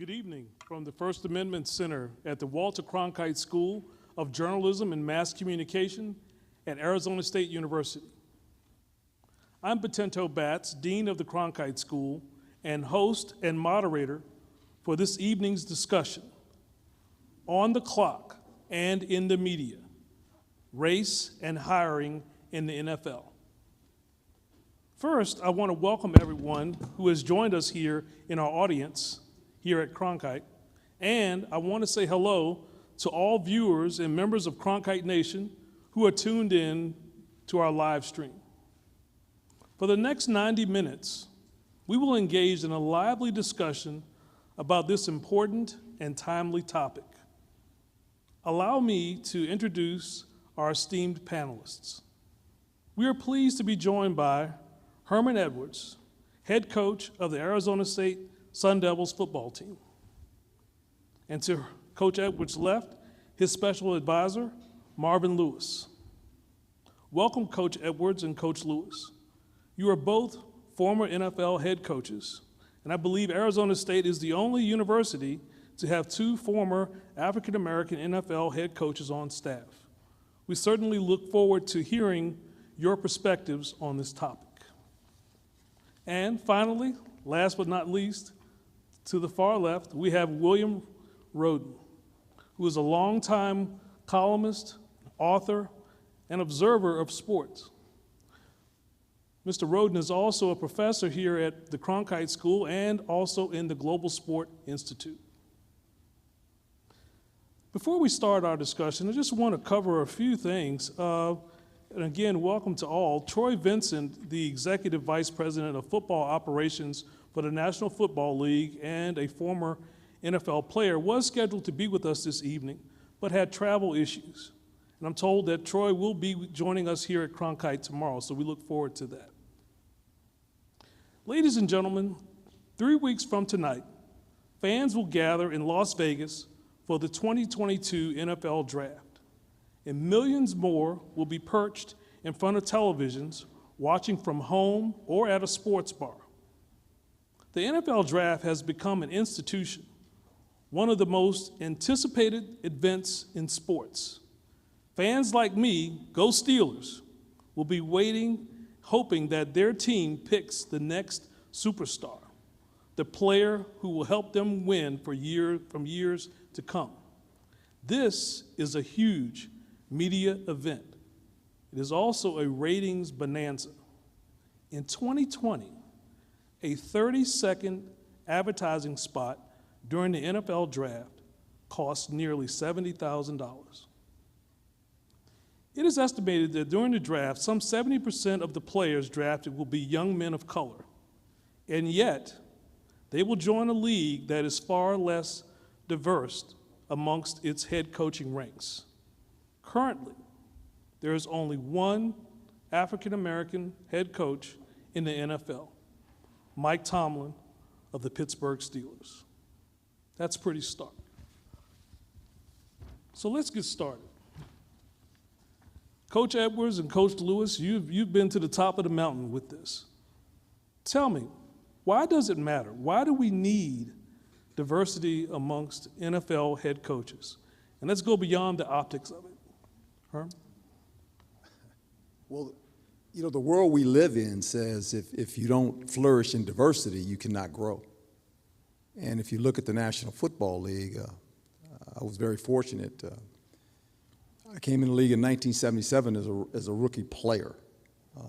Good evening from the First Amendment Center at the Walter Cronkite School of Journalism and Mass Communication at Arizona State University. I'm Battinto L, Dean of the Cronkite School and host and moderator for this evening's discussion, On the Clock and in the Media, Race and Hiring in the NFL. First, I want to welcome everyone who has joined us here in our audience here at Cronkite, and I want to say hello to all viewers and members of Cronkite Nation who are tuned in to our live stream. For the next 90 minutes, we will engage in a lively discussion about this important and timely topic. Allow me to introduce our esteemed panelists. We are pleased to be joined by Herm Edwards, head coach of the Arizona State Sun Devils football team. And to Coach Edwards' left, his special advisor, Marvin Lewis. Welcome, Coach Edwards and Coach Lewis. You are both former NFL head coaches, and I believe Arizona State is the only university to have two former African-American NFL head coaches on staff. We certainly look forward to hearing your perspectives on this topic. And finally, last but not least, to the far left, we have William Roden, who is a longtime columnist, author, and observer of sports. Mr. Roden is also a professor here at the Cronkite School and also in the Global Sport Institute. Before we start our discussion, I just want to cover a few things. And again, welcome to all. Troy Vincent, the Executive Vice President of Football Operations for the National Football League and a former NFL player, was scheduled to be with us this evening, but had travel issues. And I'm told that Troy will be joining us here at Cronkite tomorrow, so we look forward to that. Ladies and gentlemen, 3 weeks from tonight, fans will gather in Las Vegas for the 2022 NFL Draft. And millions more will be perched in front of televisions, watching from home or at a sports bar. The NFL Draft has become an institution, one of the most anticipated events in sports. Fans like me, go Steelers, will be waiting, hoping that their team picks the next superstar, the player who will help them win from years to come. This is a huge media event. It is also a ratings bonanza. In 2020, a 30-second advertising spot during the NFL Draft cost nearly $70,000. It is estimated that during the draft, some 70% of the players drafted will be young men of color, and yet they will join a league that is far less diverse amongst its head coaching ranks. Currently, there is only one African-American head coach in the NFL, Mike Tomlin of the Pittsburgh Steelers. That's pretty stark. So let's get started. Coach Edwards and Coach Lewis, you've been to the top of the mountain with this. Tell me, why does it matter? Why do we need diversity amongst NFL head coaches? And let's go beyond the optics of it. Herm? Well, you know, the world we live in says if you don't flourish in diversity, you cannot grow. And if you look at the National Football League, I was very fortunate. I came in the league in 1977 as a rookie player.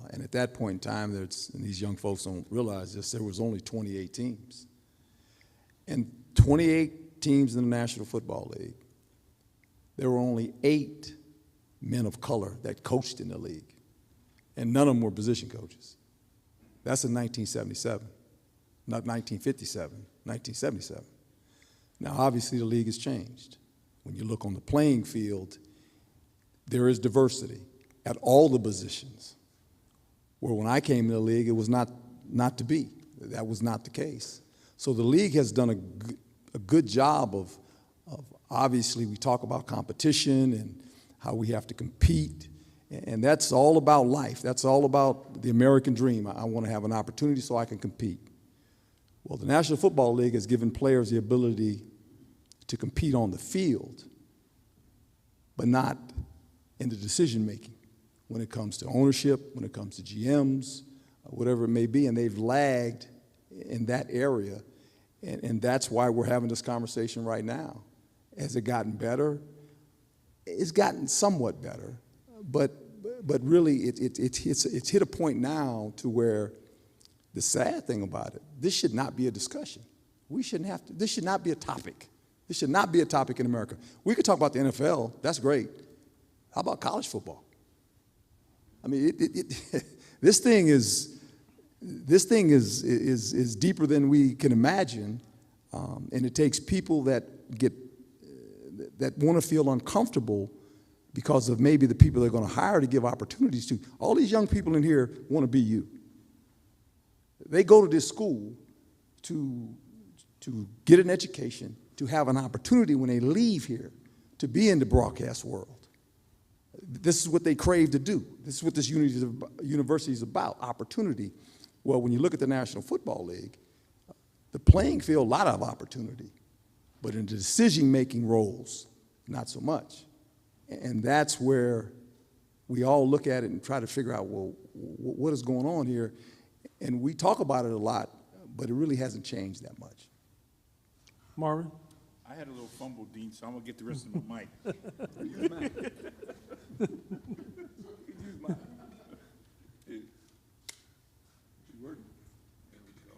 And at that point in time, and these young folks don't realize this, there was only 28 teams. And 28 teams in the National Football League, there were only 8 men of color that coached in the league, and none of them were position coaches. That's in 1977, not 1957, 1977. Now, obviously, the league has changed. When you look on the playing field, there is diversity at all the positions, where when I came in the league, it was not to be. That was not the case. So the league has done a good job of obviously, we talk about competition and how we have to compete, and that's all about life. That's all about the American dream. I want to have an opportunity so I can compete. Well, the National Football League has given players the ability to compete on the field, but not in the decision-making when it comes to ownership, when it comes to GMs, whatever it may be, and they've lagged in that area, and that's why we're having this conversation right now. Has it gotten better? It's gotten somewhat better, but really it's hit a point now to where the sad thing about it, this should not be a discussion. We shouldn't have to, this should not be a topic. This should not be a topic in America. We could talk about the NFL, that's great. How about college football? I mean, this thing is deeper than we can imagine, and it takes people that want to feel uncomfortable because of maybe the people they're going to hire to give opportunities to. All these young people in here want to be you. They go to this school to get an education, to have an opportunity when they leave here to be in the broadcast world. This is what they crave to do. This is what this university is about, opportunity. Well, when you look at the National Football League, the playing field, a lot of opportunity, but in the decision-making roles, not so much. And that's where we all look at it and try to figure out, well, what is going on here? And we talk about it a lot, but it really hasn't changed that much. Marvin? I had a little fumble, Dean, so I'm going to get the rest of my mic. Use mine. Use mine. It's working. There we go.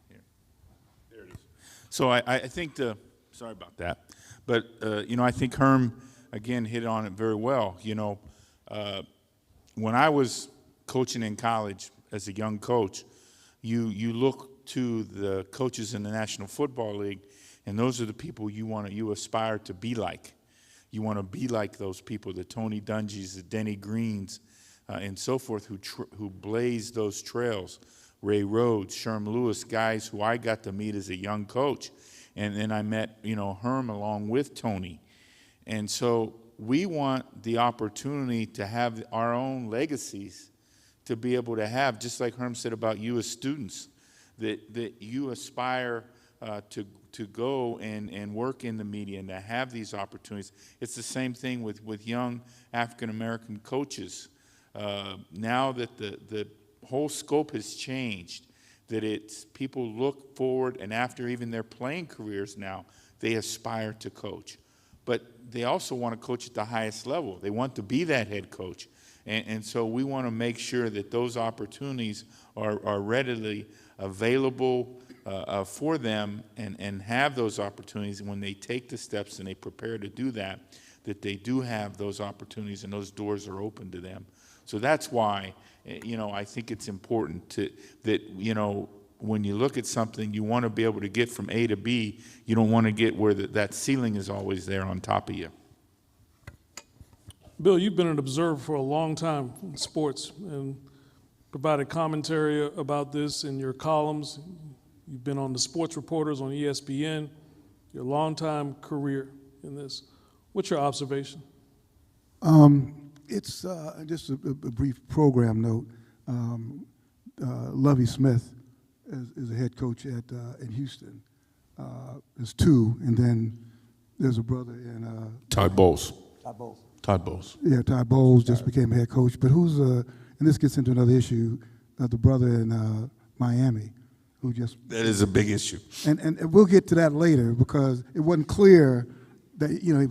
Here. There it is. So I think sorry about that, but, I think Herm, again, hit on it very well. When I was coaching in college as a young coach, you look to the coaches in the National Football League, and those are the people you aspire to be like. You want to be like those people, the Tony Dungys, the Denny Greens, and so forth, who blazed those trails. Ray Rhodes, Sherm Lewis, guys who I got to meet as a young coach. And then I met, Herm along with Tony. And so we want the opportunity to have our own legacies to be able to have, just like Herm said about you as students, that you aspire to go and work in the media and to have these opportunities. It's the same thing with young African-American coaches. Now that the whole scope has changed, that it's people look forward, and after even their playing careers now, they aspire to coach. But they also want to coach at the highest level. They want to be that head coach. And so we want to make sure that those opportunities are readily available for them and have those opportunities when they take the steps and they prepare to do that they do have those opportunities and those doors are open to them. So that's why, I think it's important that when you look at something, you want to be able to get from A to B. You don't want to get where that ceiling is always there on top of you. Bill, you've been an observer for a long time in sports and provided commentary about this in your columns. You've been on the Sports Reporters on ESPN, your longtime career in this. What's your observation? It's just a brief program note. Lovie Smith is a head coach in Houston. There's two, and then there's a brother in Todd Bowles. Todd Bowles. Yeah, Todd Bowles just became head coach. But who's and this gets into another issue, the brother in Miami, who just That is a big issue. and we'll get to that later because it wasn't clear that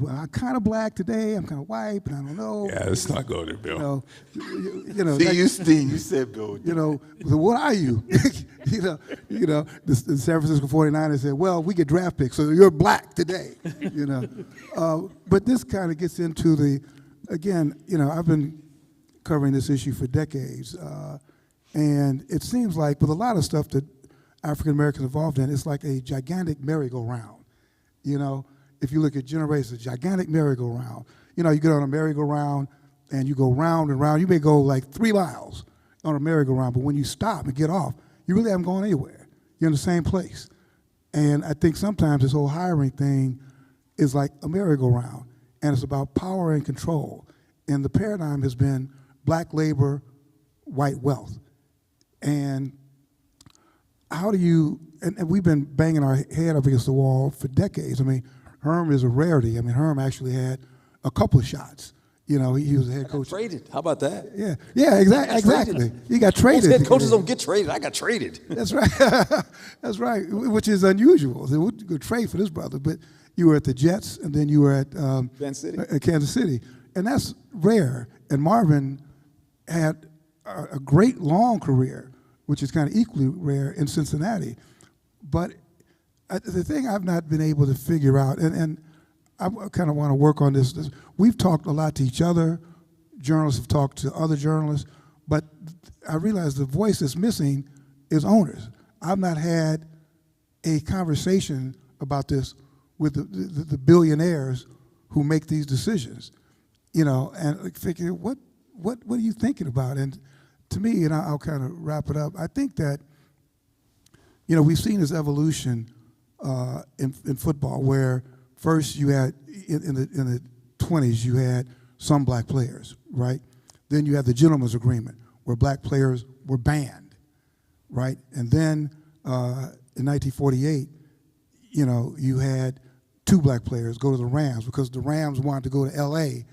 I'm kind of black today, I'm kind of white, but I don't know. Yeah, let's not go there, Bill. See, Steve, you said Bill. So what are you? The San Francisco 49ers said, well, we get draft picks, so you're black today, But this kind of gets into again, I've been covering this issue for decades, and it seems like with a lot of stuff that African Americans are involved in, it's like a gigantic merry-go-round, If you look at generations, a gigantic merry-go-round. You get on a merry-go-round and you go round and round. You may go like 3 miles on a merry-go-round, but when you stop and get off, you really haven't gone anywhere. You're in the same place. And I think sometimes this whole hiring thing is like a merry-go-round, and it's about power and control. And the paradigm has been black labor, white wealth. And how do you, and we've been banging our head up against the wall for decades. I mean, Herm is a rarity. I mean, Herm actually had a couple of shots. You know, he was a head coach. Traded. How about that? Yeah, exactly. He got traded. Most head coaches don't get traded. I got traded. That's right. That's right, which is unusual. They would go trade for this brother, but you were at the Jets, and then you were at Kansas City, and that's rare. And Marvin had a great long career, which is kind of equally rare in Cincinnati. But the thing I've not been able to figure out, and I kind of want to work on this. We've talked a lot to each other. Journalists have talked to other journalists, but I realize the voice that's missing is owners. I've not had a conversation about this with the billionaires who make these decisions, you know, and figure what are you thinking about? And to me, and I'll kind of wrap it up. I think that, you know, we've seen this evolution in football where first you had in the 20s you had some black players, right? Then you had the gentleman's agreement where black players were banned, right? And then in 1948, you know, you had 2 black players go to the Rams because the Rams wanted to go to L.A.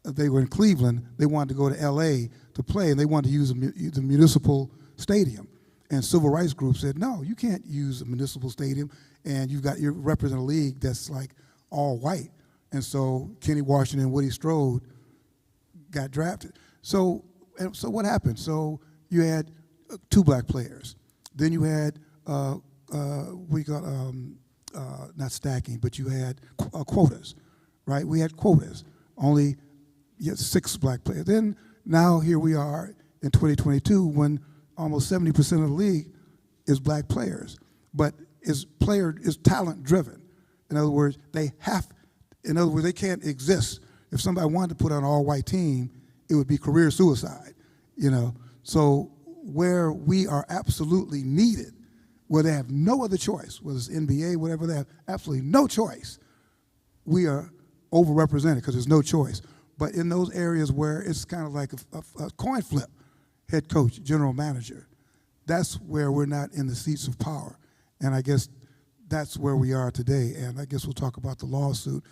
They were in Cleveland. They wanted to go to L.A. to play, and they wanted to use the municipal stadium. And civil rights groups said, no, you can't use a municipal stadium, and you represent a league that's like all white. And so Kenny Washington and Woody Strode got drafted. So what happened? So you had 2 black players. Then you had not stacking, but you had quotas, right? We had quotas. Only 6 black players. Then now here we are in 2022 when almost 70% of the league is black players, but is talent driven. In other words, they can't exist. If somebody wanted to put on an all-white team, it would be career suicide, you know. So where we are absolutely needed, where they have no other choice, whether it's NBA, whatever, they have absolutely no choice, we are overrepresented because there's no choice. But in those areas where it's kind of like a coin flip, head coach, general manager, that's where we're not in the seats of power. And I guess that's where we are today. And I guess we'll talk about the lawsuit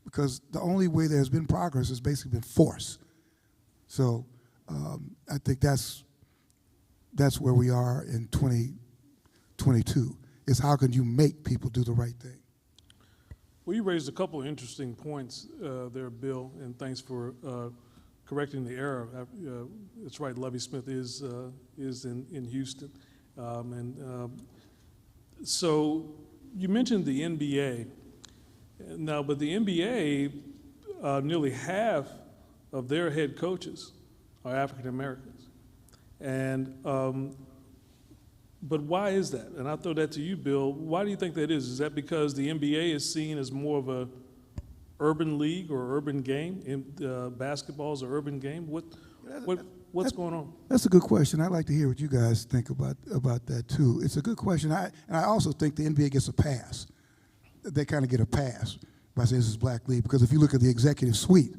because the only way there's been progress has basically been force. So I think that's where we are in 2022, is how can you make people do the right thing? Well, you raised a couple of interesting points there, Bill, and thanks for correcting the error. It's right, Lovie Smith is in Houston. So you mentioned the NBA. Now, but the NBA, nearly half of their head coaches are African Americans. And but why is that? And I'll throw that to you, Bill. Why do you think that is? Is that because the NBA is seen as more of a urban league or urban game? Basketball is an urban game. What's going on? That's a good question. I'd like to hear what you guys think about that too. It's a good question. And I also think the NBA gets a pass. They kind of get a pass by saying this is black league because if you look at the executive suite,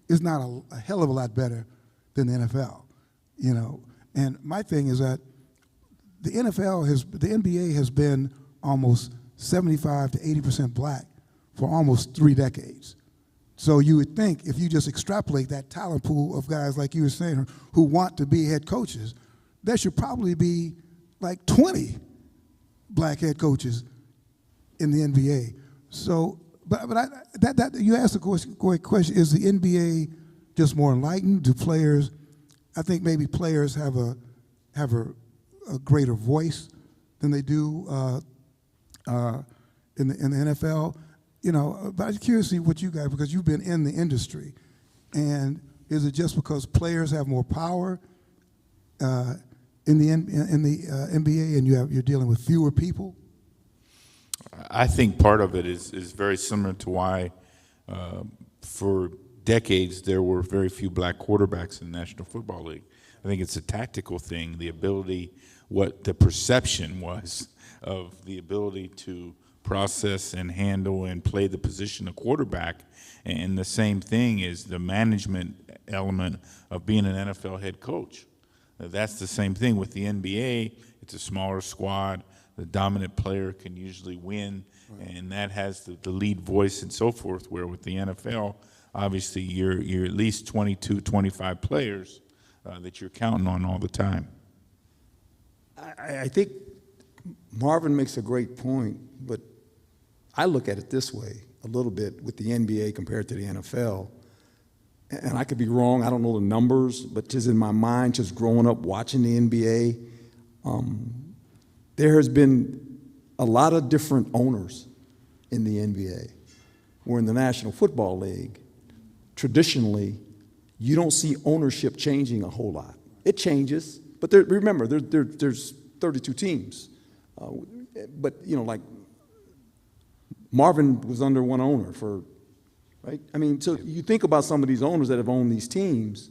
it's not a hell of a lot better than the NFL, you know. And my thing is that the NBA has been almost 75 to 80% black for almost 3 decades. So you would think if you just extrapolate that talent pool of guys like you were saying who want to be head coaches, there should probably be like 20 black head coaches in the NBA. So, but you asked a great question: is the NBA just more enlightened? Do players? I think maybe players have a greater voice than they do in the NFL. You know, but I'm curious to see what you guys, because you've been in the industry, and is it just because players have more power in the NBA, and you're dealing with fewer people? I think part of it is very similar to why for decades there were very few black quarterbacks in the National Football League. I think it's a tactical thing, the ability, what the perception was of the ability to process and handle and play the position of quarterback. And the same thing is the management element of being an NFL head coach. That's the same thing with the NBA. It's a smaller squad. The dominant player can usually win, and that has the lead voice and so forth, where with the NFL, obviously you're at least 22, 25 players that you're counting on all the time. I think Marvin makes a great point, but I look at it this way a little bit with the NBA compared to the NFL. And I could be wrong, I don't know the numbers, but just in my mind, just growing up watching the NBA, there has been a lot of different owners in the NBA. Where in the National Football League, traditionally, you don't see ownership changing a whole lot. It changes, but remember, there's 32 teams. But, you know, like Marvin was under one owner for, right? I mean, so you think about some of these owners that have owned these teams,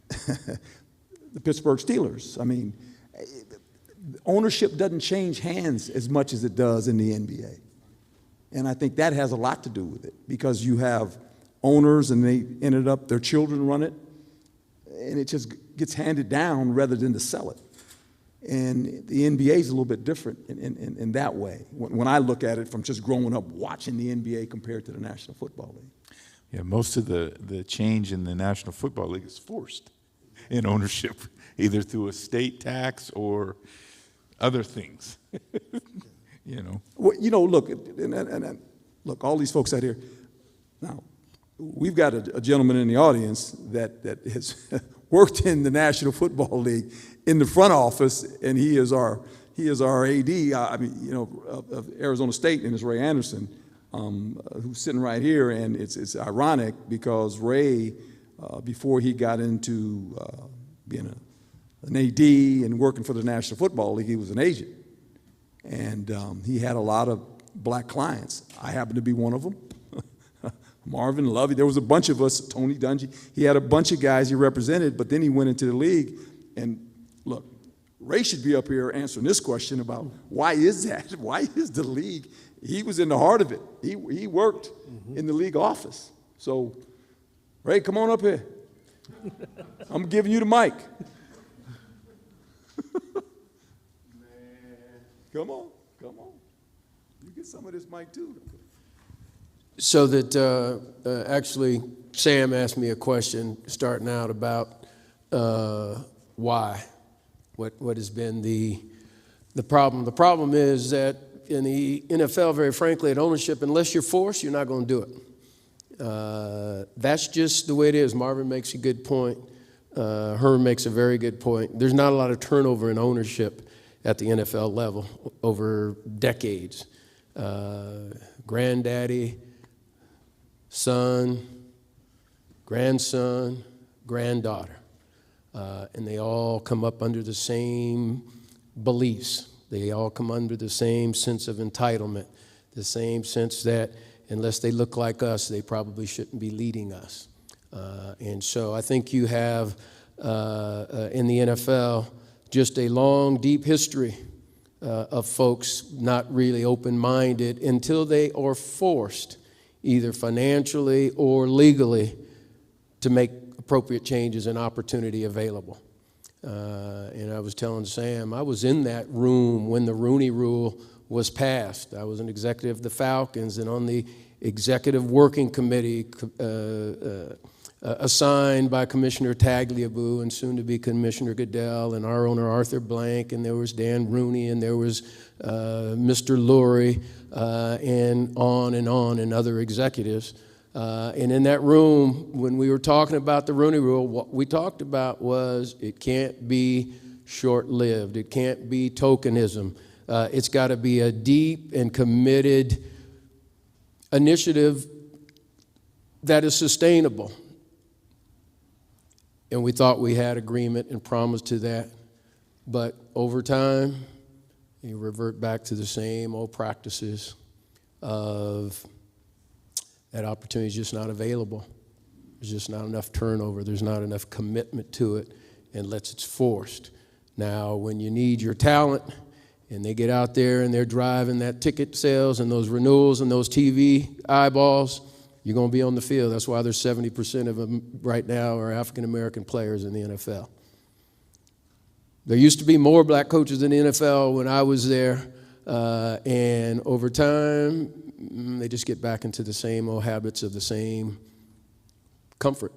the Pittsburgh Steelers. I mean, ownership doesn't change hands as much as it does in the NBA. And I think that has a lot to do with it because you have owners and they ended up, their children run it, and it just gets handed down rather than to sell it. And the NBA is a little bit different in that way when I look at it from just growing up watching the NBA compared to the National Football League. Yeah, most of the change in the National Football League is forced in ownership, either through a state tax or other things. You know. Well, you know, look, and look, all these folks out here. Now, we've got a gentleman in the audience that has worked in the National Football League in the front office, and he is our AD. I mean, you know, of Arizona State, and it's Ray Anderson, who's sitting right here. And it's ironic because Ray, before he got into being an AD and working for the National Football League, he was an agent. And he had a lot of black clients. I happened to be one of them. Marvin, Lovey, there was a bunch of us, Tony Dungy. He had a bunch of guys he represented, but then he went into the league. And look, Ray should be up here answering this question about why is that? Why is the league? He was in the heart of it. He worked in the league office. So, Ray, come on up here. I'm giving you the mic. Come on. You get some of this mic too. So that actually, Sam asked me a question starting out about why, what has been the problem. The problem is that in the NFL, very frankly, at ownership, unless you're forced, you're not going to do it. That's just the way it is. Marvin makes a good point. Herm makes a very good point. There's not a lot of turnover in ownership at the NFL level over decades. Granddaddy, son, grandson, granddaughter. And they all come up under the same beliefs. They all come under the same sense of entitlement, the same sense that unless they look like us, they probably shouldn't be leading us. And so I think you have in the NFL just a long, deep history of folks not really open-minded until they are forced, either financially or legally, to make appropriate changes and opportunity available. And I was telling Sam, I was in that room when the Rooney Rule was passed. I was an executive of the Falcons and on the executive working committee assigned by Commissioner Tagliabue and soon to be Commissioner Goodell and our owner Arthur Blank, and there was Dan Rooney and there was Mr. Lurie and on and other executives. And in that room, when we were talking about the Rooney Rule, what we talked about was it can't be short-lived. It can't be tokenism. It's got to be a deep and committed initiative that is sustainable. And we thought we had agreement and promise to that. But over time, you revert back to the same old practices of that opportunity is just not available. There's just not enough turnover. There's not enough commitment to it unless it's forced. Now, when you need your talent and they get out there and they're driving that ticket sales and those renewals and those TV eyeballs, you're going to be on the field. That's why there's 70% of them right now are African-American players in the NFL. There used to be more black coaches in the NFL when I was there, and over time, they just get back into the same old habits of the same comfort.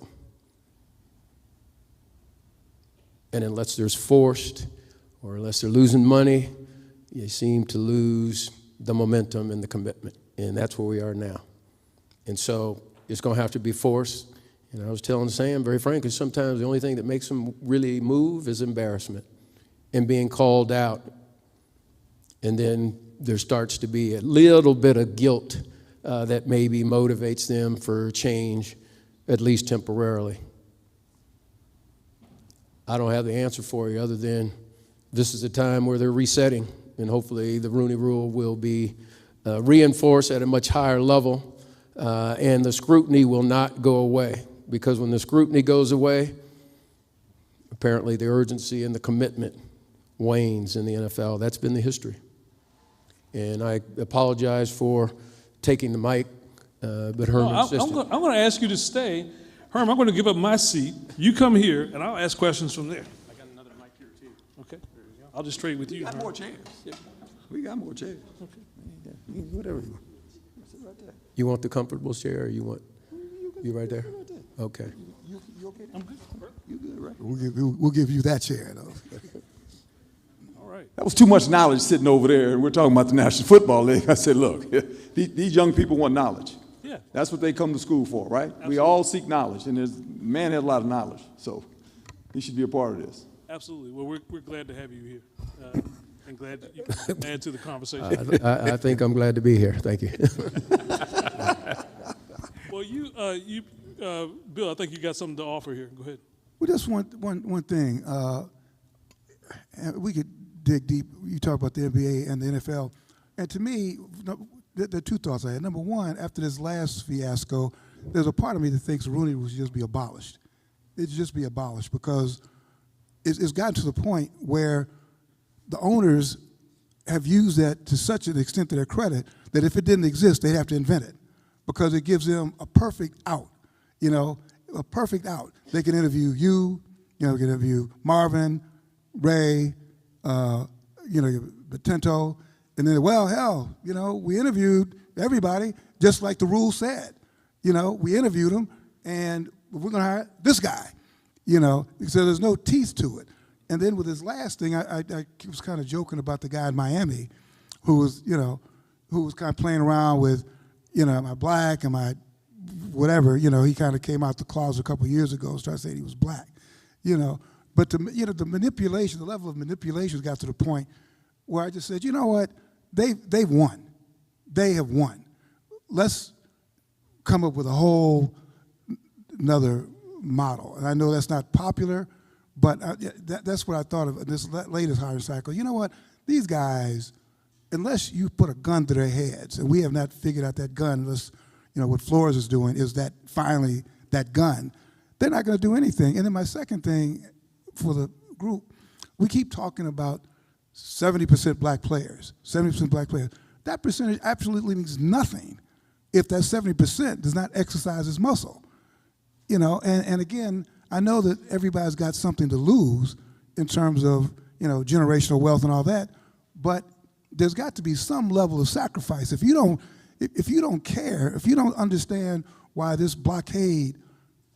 And unless there's forced, or unless they're losing money, you seem to lose the momentum and the commitment. And that's where we are now. And so it's going to have to be forced. And I was telling Sam, very frankly, sometimes the only thing that makes them really move is embarrassment and being called out. And then there starts to be a little bit of guilt that maybe motivates them for change, at least temporarily. I don't have the answer for you other than this is a time where they're resetting, and hopefully the Rooney Rule will be reinforced at a much higher level, and the scrutiny will not go away, because when the scrutiny goes away, apparently the urgency and the commitment wanes in the NFL. That's been the history. And I apologize for taking the mic, but Herm insisted. I'm going to ask you to stay. Herm, I'm going to give up my seat. You come here, and I'll ask questions from there. I got another mic here, too. Okay. I'll just trade with you. We got Herm. more chairs. Yeah. We got more chairs. Okay. Yeah. Whatever you want. Sit right there. You want the comfortable chair, or you want you right there? Right there. Okay. You okay? I'm good. You good, right? We'll give you that chair, though. All right. That was too much knowledge sitting over there, and we're talking about the National Football League. I said, look, these young people want knowledge. Yeah. That's what they come to school for, right? Absolutely. We all seek knowledge, and man has a lot of knowledge, so he should be a part of this. Absolutely. Well, we're glad to have you here, and glad that you can add to the conversation. I think I'm glad to be here. Thank you. Well, Bill, I think you got something to offer here. Go ahead. Well, just one thing. And we could dig deep. You talk about the NBA and the NFL. And to me, there are two thoughts I had. Number one, after this last fiasco, there's a part of me that thinks Rooney would just be abolished. It should just be abolished because it's gotten to the point where the owners have used that to such an extent to their credit that if it didn't exist, they'd have to invent it because it gives them a perfect out, a perfect out. They can interview you, they can interview Marvin, Ray, Battinto, and then, well, hell, we interviewed everybody just like the rule said. We interviewed them, and we're going to hire this guy, so there's no teeth to it. And then with this last thing, I was kind of joking about the guy in Miami who was kind of playing around with, am I black, am I whatever, he kind of came out the closet a couple of years ago, started saying he was black, But the manipulation, the level of manipulation got to the point where I just said, you know what, they've won. They have won. Let's come up with a whole another model. And I know that's not popular, but that's what I thought of this latest hiring cycle. You know what, these guys, unless you put a gun to their heads, and we have not figured out that gun, unless, what Flores is doing is that finally that gun, they're not going to do anything. And then my second thing for the group, we keep talking about 70% black players, 70% black players. That percentage absolutely means nothing if that 70% does not exercise its muscle. And again, I know that everybody's got something to lose in terms of, generational wealth and all that, but there's got to be some level of sacrifice. If you don't care, if you don't understand why this blockade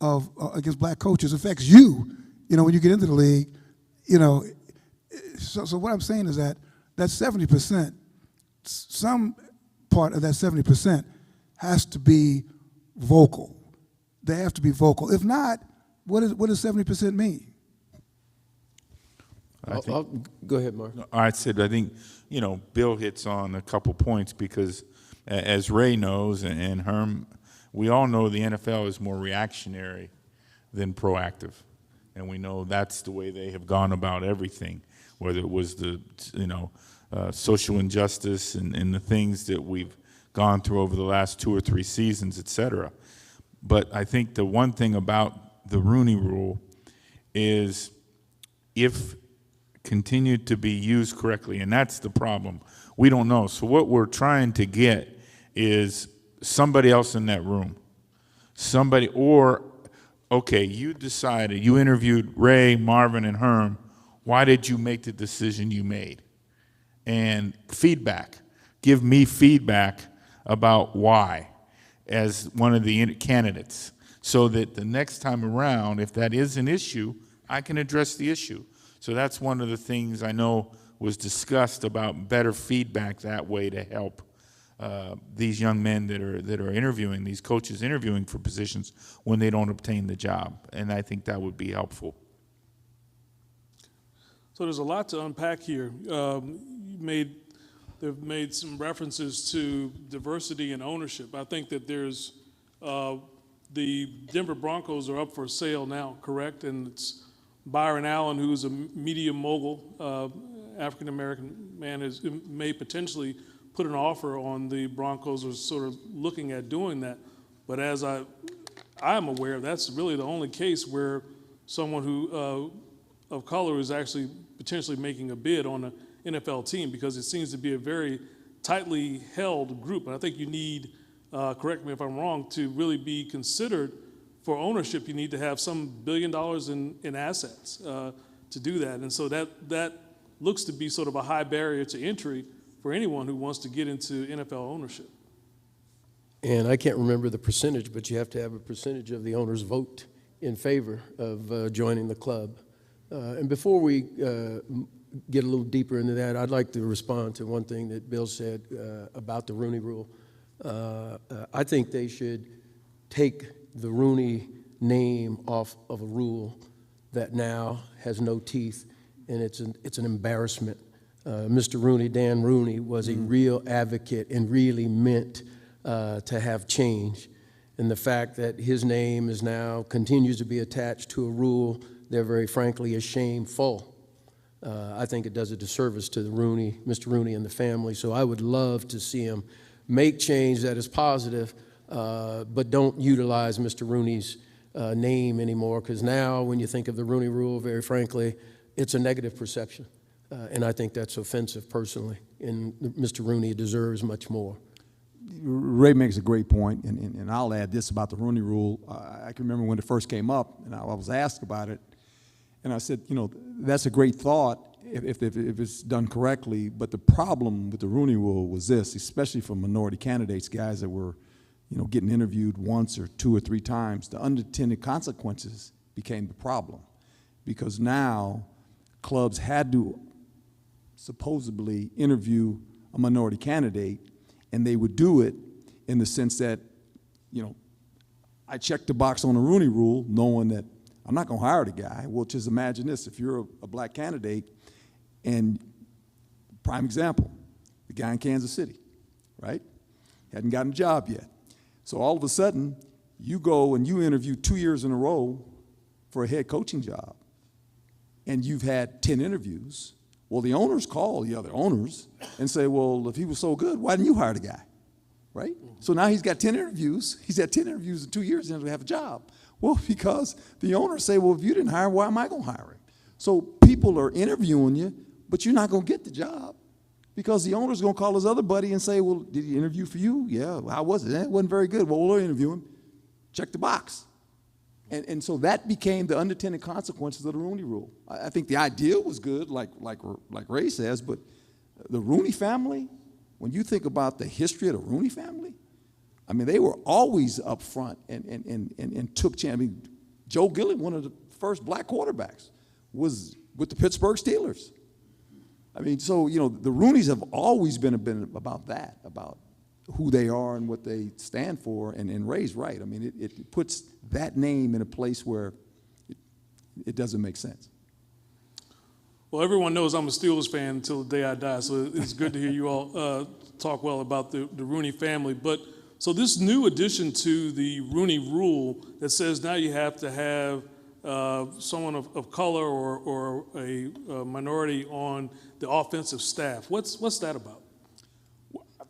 of against black coaches affects you, when you get into the league, so what I'm saying is that 70%, some part of that 70% has to be vocal. They have to be vocal. If not, what does 70% mean? Go ahead, Mark. I think, Bill hits on a couple points because as Ray knows and Herm, we all know the NFL is more reactionary than proactive. And we know that's the way they have gone about everything, whether it was the, social injustice and the things that we've gone through over the last 2 or 3 seasons, et cetera. But I think the one thing about the Rooney Rule is if continued to be used correctly, and that's the problem. We don't know. So what we're trying to get is somebody else in that room. Okay, you decided, you interviewed Ray, Marvin, and Herm. Why did you make the decision you made? And feedback. Give me feedback about why as one of the candidates, so that the next time around, if that is an issue, I can address the issue. So that's one of the things I know was discussed about better feedback that way to help these young men that are interviewing, these coaches interviewing for positions when they don't obtain the job. And I think that would be helpful. So there's a lot to unpack here. They've made some references to diversity and ownership. I think that there's the Denver Broncos are up for sale now, correct? And it's Byron Allen, who's a media mogul, African-American man, may potentially put an offer on the Broncos, or sort of looking at doing that. But as I am aware, that's really the only case where someone who of color is actually potentially making a bid on an NFL team, because it seems to be a very tightly held group. And I think you need, correct me if I'm wrong, to really be considered for ownership, you need to have some $1 billion in assets to do that. And so that looks to be sort of a high barrier to entry for anyone who wants to get into NFL ownership. And I can't remember the percentage, but you have to have a percentage of the owners vote in favor of joining the club. And before we get a little deeper into that, I'd like to respond to one thing that Bill said about the Rooney Rule. I think they should take the Rooney name off of a rule that now has no teeth, and it's an embarrassment. Mr. Rooney, Dan Rooney, was a real advocate and really meant to have change. And the fact that his name is now continues to be attached to a rule they're very frankly is shameful. I think it does a disservice to Mr. Rooney and the family. So I would love to see him make change that is positive, but don't utilize Mr. Rooney's name anymore, because now when you think of the Rooney Rule, very frankly, it's a negative perception. And I think that's offensive personally, and Mr. Rooney deserves much more. Ray makes a great point, and I'll add this about the Rooney Rule. I can remember when it first came up, and I was asked about it, and I said, that's a great thought if it's done correctly, but the problem with the Rooney Rule was this, especially for minority candidates, guys that were getting interviewed once or 2 or 3 times, the unintended consequences became the problem, because now clubs had to supposedly interview a minority candidate, and they would do it in the sense that, I checked the box on the Rooney Rule knowing that I'm not going to hire the guy. Well, just imagine this. If you're a black candidate, and prime example, the guy in Kansas City, right? Hadn't gotten a job yet. So all of a sudden, you go and you interview 2 years in a row for a head coaching job, and you've had 10 interviews. Well, the owners call the other owners and say, well, if he was so good, why didn't you hire the guy, right? So now he's got 10 interviews. He's had 10 interviews in 2 years and doesn't have a job. Well, because the owners say, well, if you didn't hire him, why am I going to hire him? So people are interviewing you, but you're not going to get the job, because the owner's going to call his other buddy and say, well, did he interview for you? Yeah, how was it? It wasn't very good. Well, we'll interview him. Check the box. And so that became the unintended consequences of the Rooney Rule. I think the idea was good, like Ray says, but the Rooney family, when you think about the history of the Rooney family, I mean, they were always up front and took chances. I mean, Joe Gilliam, one of the first black quarterbacks, was with the Pittsburgh Steelers. I mean, so, the Rooneys have always been about that, about who they are and what they stand for, and Ray's right. I mean, it puts that name in a place where it doesn't make sense. Well, everyone knows I'm a Steelers fan until the day I die, so it's good to hear you all talk well about the Rooney family. But so this new addition to the Rooney Rule that says now you have to have someone of color or a minority on the offensive staff. What's that about?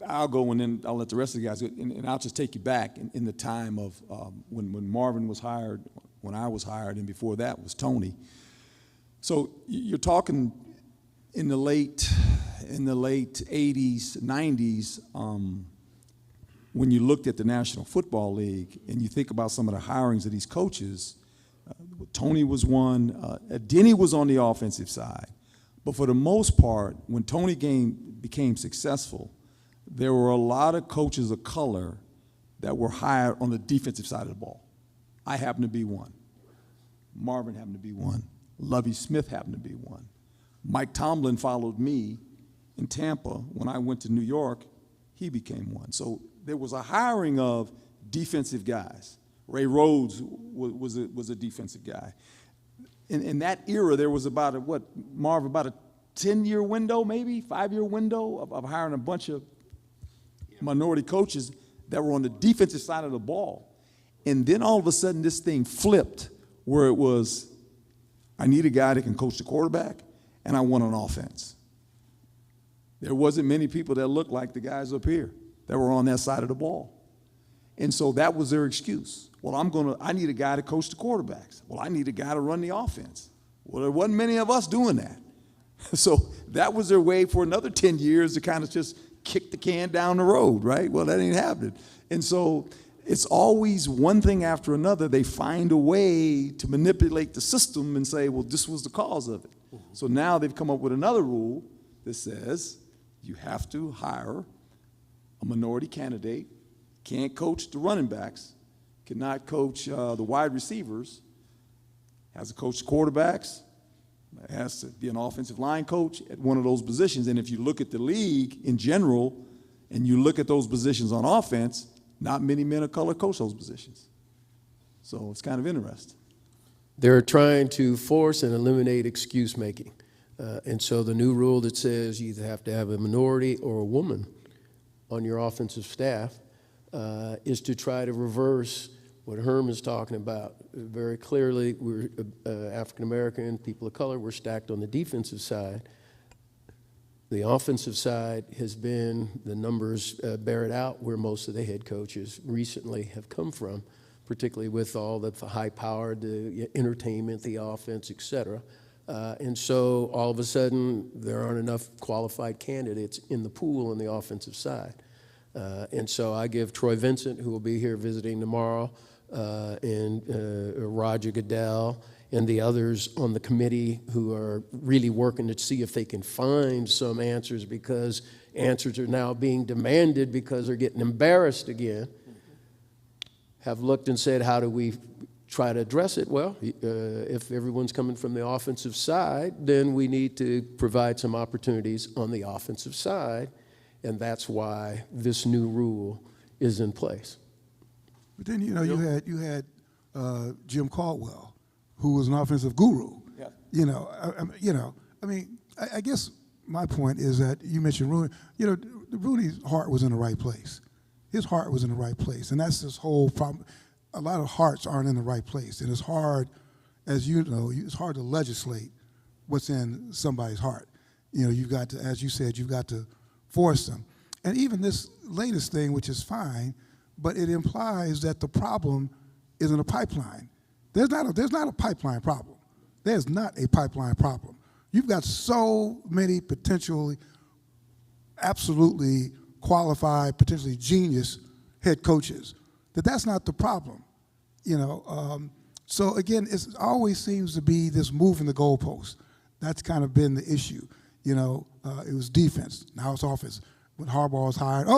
I'll go, and then I'll let the rest of the guys go, and I'll just take you back in the time of when Marvin was hired, when I was hired, and before that was Tony. So you're talking in the late 80s, 90s, when you looked at the National Football League and you think about some of the hirings of these coaches, Tony was one. Denny was on the offensive side. But for the most part, when Tony became successful, there were a lot of coaches of color that were hired on the defensive side of the ball. I happened to be one. Marvin happened to be one. Lovie Smith happened to be one. Mike Tomlin followed me in Tampa. When I went to New York, he became one. So there was a hiring of defensive guys. Ray Rhodes was a defensive guy. In that era, there was about a 10-year window, maybe 5-year window of hiring a bunch of minority coaches that were on the defensive side of the ball. And then all of a sudden, this thing flipped where it was, I need a guy that can coach the quarterback, and I want an offense. There wasn't many people that looked like the guys up here that were on that side of the ball. And so that was their excuse. Well, I need a guy to coach the quarterbacks. Well, I need a guy to run the offense. Well, there wasn't many of us doing that. So that was their way for another 10 years to kind of just kick the can down the road, right? Well, that ain't happening. And so it's always one thing after another. They find a way to manipulate the system and say, well, this was the cause of it. So now they've come up with another rule that says you have to hire a minority candidate, can't coach the running backs, cannot coach the wide receivers, has to coach the quarterbacks, has to be an offensive line coach at one of those positions. And if you look at the league in general and you look at those positions on offense, not many men of color coach those positions. So it's kind of interesting. They're trying to force and eliminate excuse making. And so the new rule that says you either have to have a minority or a woman on your offensive staff is to try to reverse what Herm is talking about. Very clearly, we're African-American, people of color, we're stacked on the defensive side. The offensive side has been, the numbers bear it out, where most of the head coaches recently have come from, particularly with all the high-powered the entertainment, the offense, et cetera. And so all of a sudden, there aren't enough qualified candidates in the pool on the offensive side. And so I give Troy Vincent, who will be here visiting tomorrow, and Roger Goodell, and the others on the committee who are really working to see if they can find some answers, because answers are now being demanded because they're getting embarrassed again, have looked and said, how do we try to address it? Well, if everyone's coming from the offensive side, then we need to provide some opportunities on the offensive side, and that's why this new rule is in place. But then, you know, you had Jim Caldwell, who was an offensive guru. Yeah. I guess my point is that you mentioned Rooney. You know, Rooney's heart was in the right place. His heart was in the right place, and that's this whole problem. A lot of hearts aren't in the right place, and it's hard, as you know, it's hard to legislate what's in somebody's heart. You know, you've got to, as you said, you've got to force them. And even this latest thing, which is fine, but it implies that the problem isn't a pipeline. There's not a pipeline problem. There's not a pipeline problem. You've got so many potentially absolutely qualified, potentially genius head coaches that's not the problem, you know. So again, it always seems to be this moving the goalpost. That's kind of been the issue. You know, it was defense, now it's offense. When Harbaugh was hired,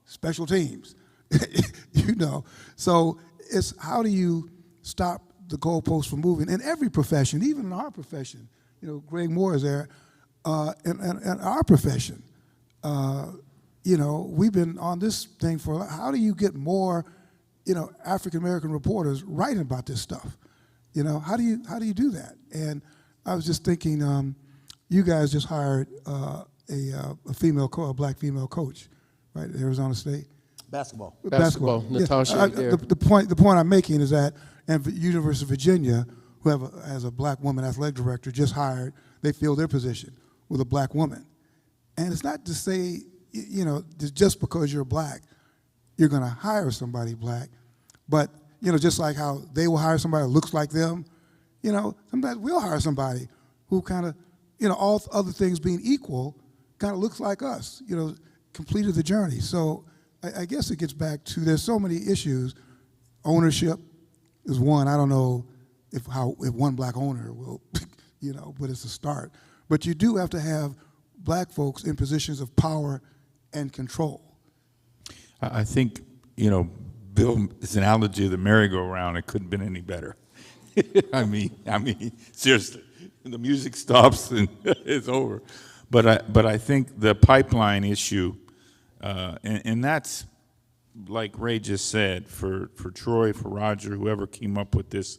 special teams. You know, so it's how do you stop the goalposts from moving? In every profession, even in our profession, you know, Greg Moore is there, in our profession, you know, we've been on this thing for, how do you get more, you know, African-American reporters writing about this stuff? You know, how do you do that? And I was just thinking, you guys just hired a black female coach, right, at Arizona State. Basketball. Natasha. Yeah. The point I'm making is that, and University of Virginia, who has a black woman athletic director, just hired, they filled their position with a black woman. And it's not to say, you know, just because you're black, you're going to hire somebody black. But, you know, just like how they will hire somebody that looks like them, you know, sometimes we'll hire somebody who kind of, you know, all other things being equal, kind of looks like us, you know, completed the journey. So I guess it gets back to, there's so many issues. Ownership is one. I don't know if one black owner will, but it's a start. But you do have to have black folks in positions of power and control. I think, Bill's analogy of the merry-go-round, it couldn't have been any better. I mean, seriously, the music stops and it's over. But I think the pipeline issue, and that's, like Ray just said, for Troy, for Roger, whoever came up with this,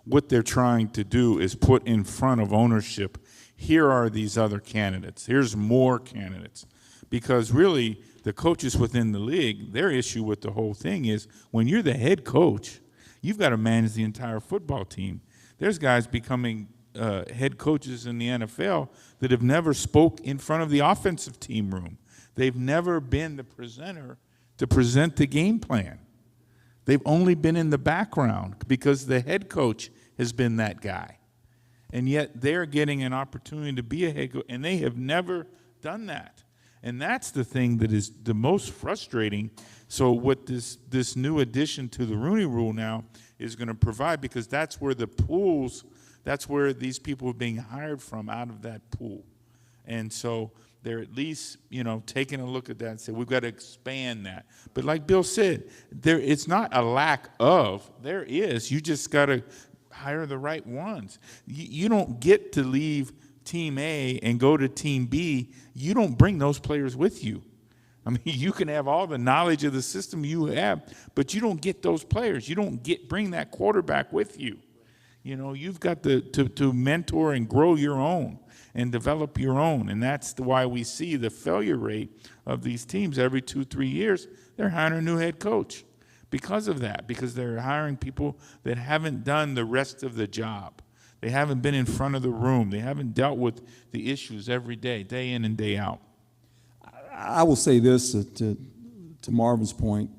what they're trying to do is put in front of ownership, here are these other candidates. Here's more candidates. Because really, the coaches within the league, their issue with the whole thing is when you're the head coach, you've got to manage the entire football team. There's guys becoming head coaches in the NFL that have never spoke in front of the offensive team room. They've never been the presenter to present the game plan. They've only been in the background because the head coach has been that guy. And yet they're getting an opportunity to be a head coach, and they have never done that. And that's the thing that is the most frustrating. So what this new addition to the Rooney Rule now is going to provide, because that's where the pools, that's where these people are being hired from, out of that pool. And so they're at least, taking a look at that and say, we've got to expand that. But like Bill said, it's not a lack of, there is. You just got to hire the right ones. You don't get to leave Team A and go to Team B. You don't bring those players with you. I mean, you can have all the knowledge of the system you have, but you don't get those players. You don't bring that quarterback with you. You've got to mentor and grow your own and develop your own. And that's why we see the failure rate of these teams every 2-3 years. They're hiring a new head coach because of that, because they're hiring people that haven't done the rest of the job. They haven't been in front of the room. They haven't dealt with the issues every day, day in and day out. I will say this to Marvin's point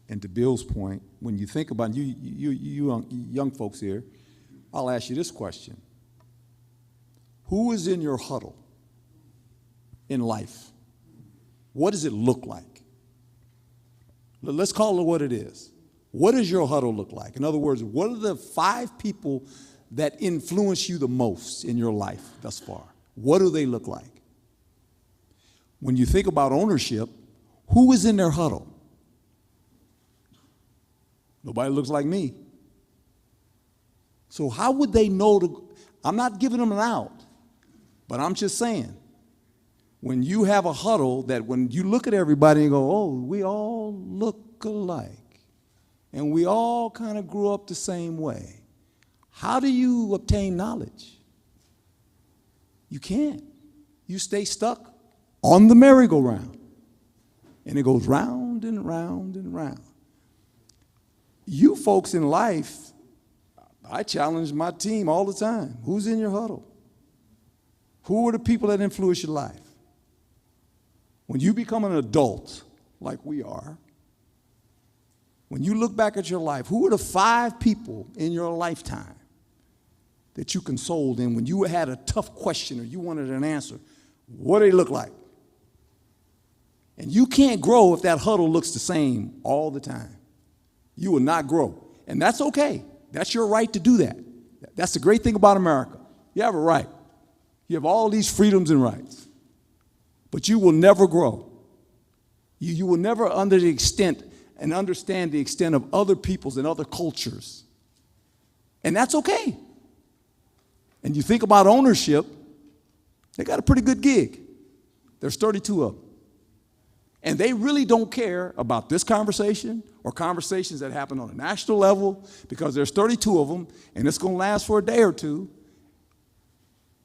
and to Bill's point. When you think about you young folks here, I'll ask you this question. Who is in your huddle in life? What does it look like? Let's call it what it is. What does your huddle look like? In other words, what are the 5 people that influence you the most in your life thus far? What do they look like? When you think about ownership, who is in their huddle? Nobody looks like me. So how would they know I'm not giving them an out, but I'm just saying, when you have a huddle that when you look at everybody and go, oh, we all look alike, and we all kind of grew up the same way, how do you obtain knowledge? You can't. You stay stuck on the merry-go-round, and it goes round and round and round. You folks in life, I challenge my team all the time. Who's in your huddle? Who are the people that influence your life? When you become an adult, like we are, when you look back at your life, who are the 5 people in your lifetime that you consoled in when you had a tough question or you wanted an answer? What do they look like? And you can't grow if that huddle looks the same all the time. You will not grow. And that's okay. That's your right to do that. That's the great thing about America. You have a right. You have all these freedoms and rights. But you will never grow. You will never under the extent and understand the extent of other peoples and other cultures. And that's okay. And you think about ownership, they got a pretty good gig. There's 32 of them. And they really don't care about this conversation or conversations that happen on a national level, because there's 32 of them, and it's going to last for a day or two.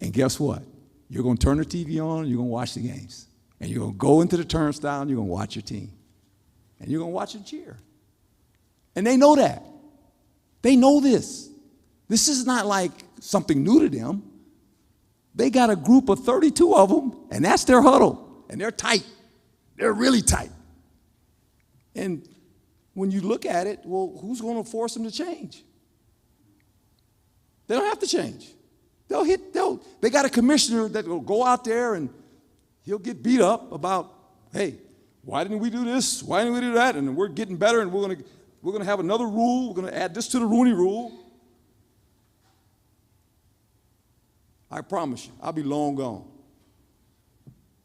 And guess what? You're going to turn the TV on, and you're going to watch the games. And you're going to go into the turnstile, and you're going to watch your team. And you're going to watch and cheer. And they know that. They know this. This is not like something new to them. They got a group of 32 of them, and that's their huddle. And they're tight. They're really tight. And when you look at it, well, who's going to force them to change? They don't have to change. They got a commissioner that will go out there and he'll get beat up about, hey, why didn't we do this? Why didn't we do that? And we're getting better, and we're going to have another rule. We're going to add this to the Rooney Rule. I promise you, I'll be long gone.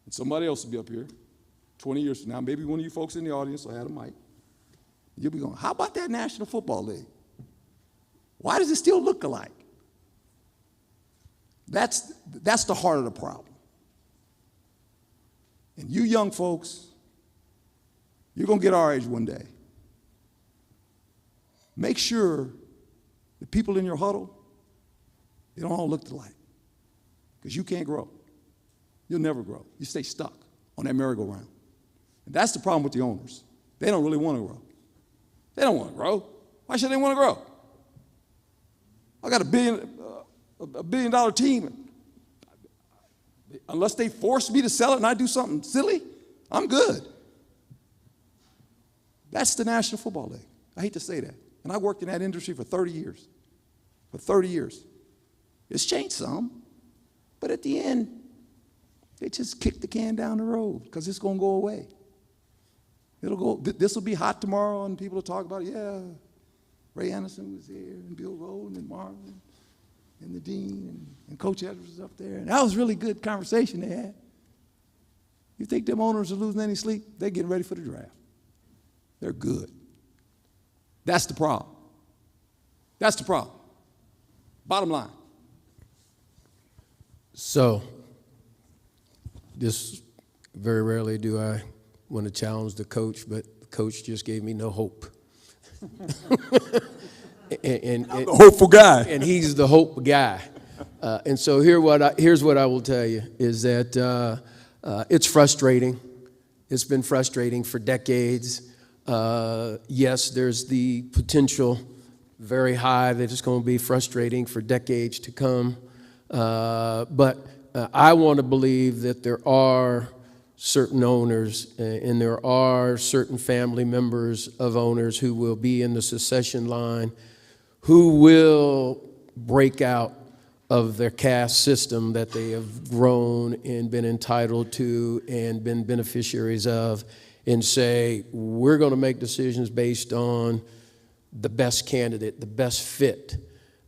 And somebody else will be up here 20 years from now. Maybe one of you folks in the audience will have a mic. You'll be going, how about that National Football League? Why does it still look alike? That's the heart of the problem. And you young folks, you're going to get our age one day. Make sure the people in your huddle, they don't all look alike. Because you can't grow. You'll never grow. You stay stuck on that merry-go-round. And that's the problem with the owners. They don't really want to grow. They don't want to grow. Why should they want to grow? I got a billion-dollar team. Unless they force me to sell it and I do something silly, I'm good. That's the National Football League. I hate to say that. And I worked in that industry for 30 years. For 30 years. It's changed some, but at the end, they just kick the can down the road because it's going to go away. It'll go. This will be hot tomorrow, and people will talk about it. Yeah, Ray Anderson was here, and Bill Rhodes, and Marvin, and the dean, and Coach Edwards was up there. And that was really good conversation they had. You think them owners are losing any sleep? They're getting ready for the draft. They're good. That's the problem. That's the problem. Bottom line. So, this very rarely do I want to challenge the coach, but the coach just gave me no hope. and I'm the hopeful guy. And he's the hope guy. And so here's what I will tell you is that it's frustrating. It's been frustrating for decades. Yes, there's the potential very high that it's going to be frustrating for decades to come. But I want to believe that there are certain owners and there are certain family members of owners who will be in the succession line who will break out of their caste system that they have grown and been entitled to and been beneficiaries of and say, we're going to make decisions based on the best candidate, the best fit,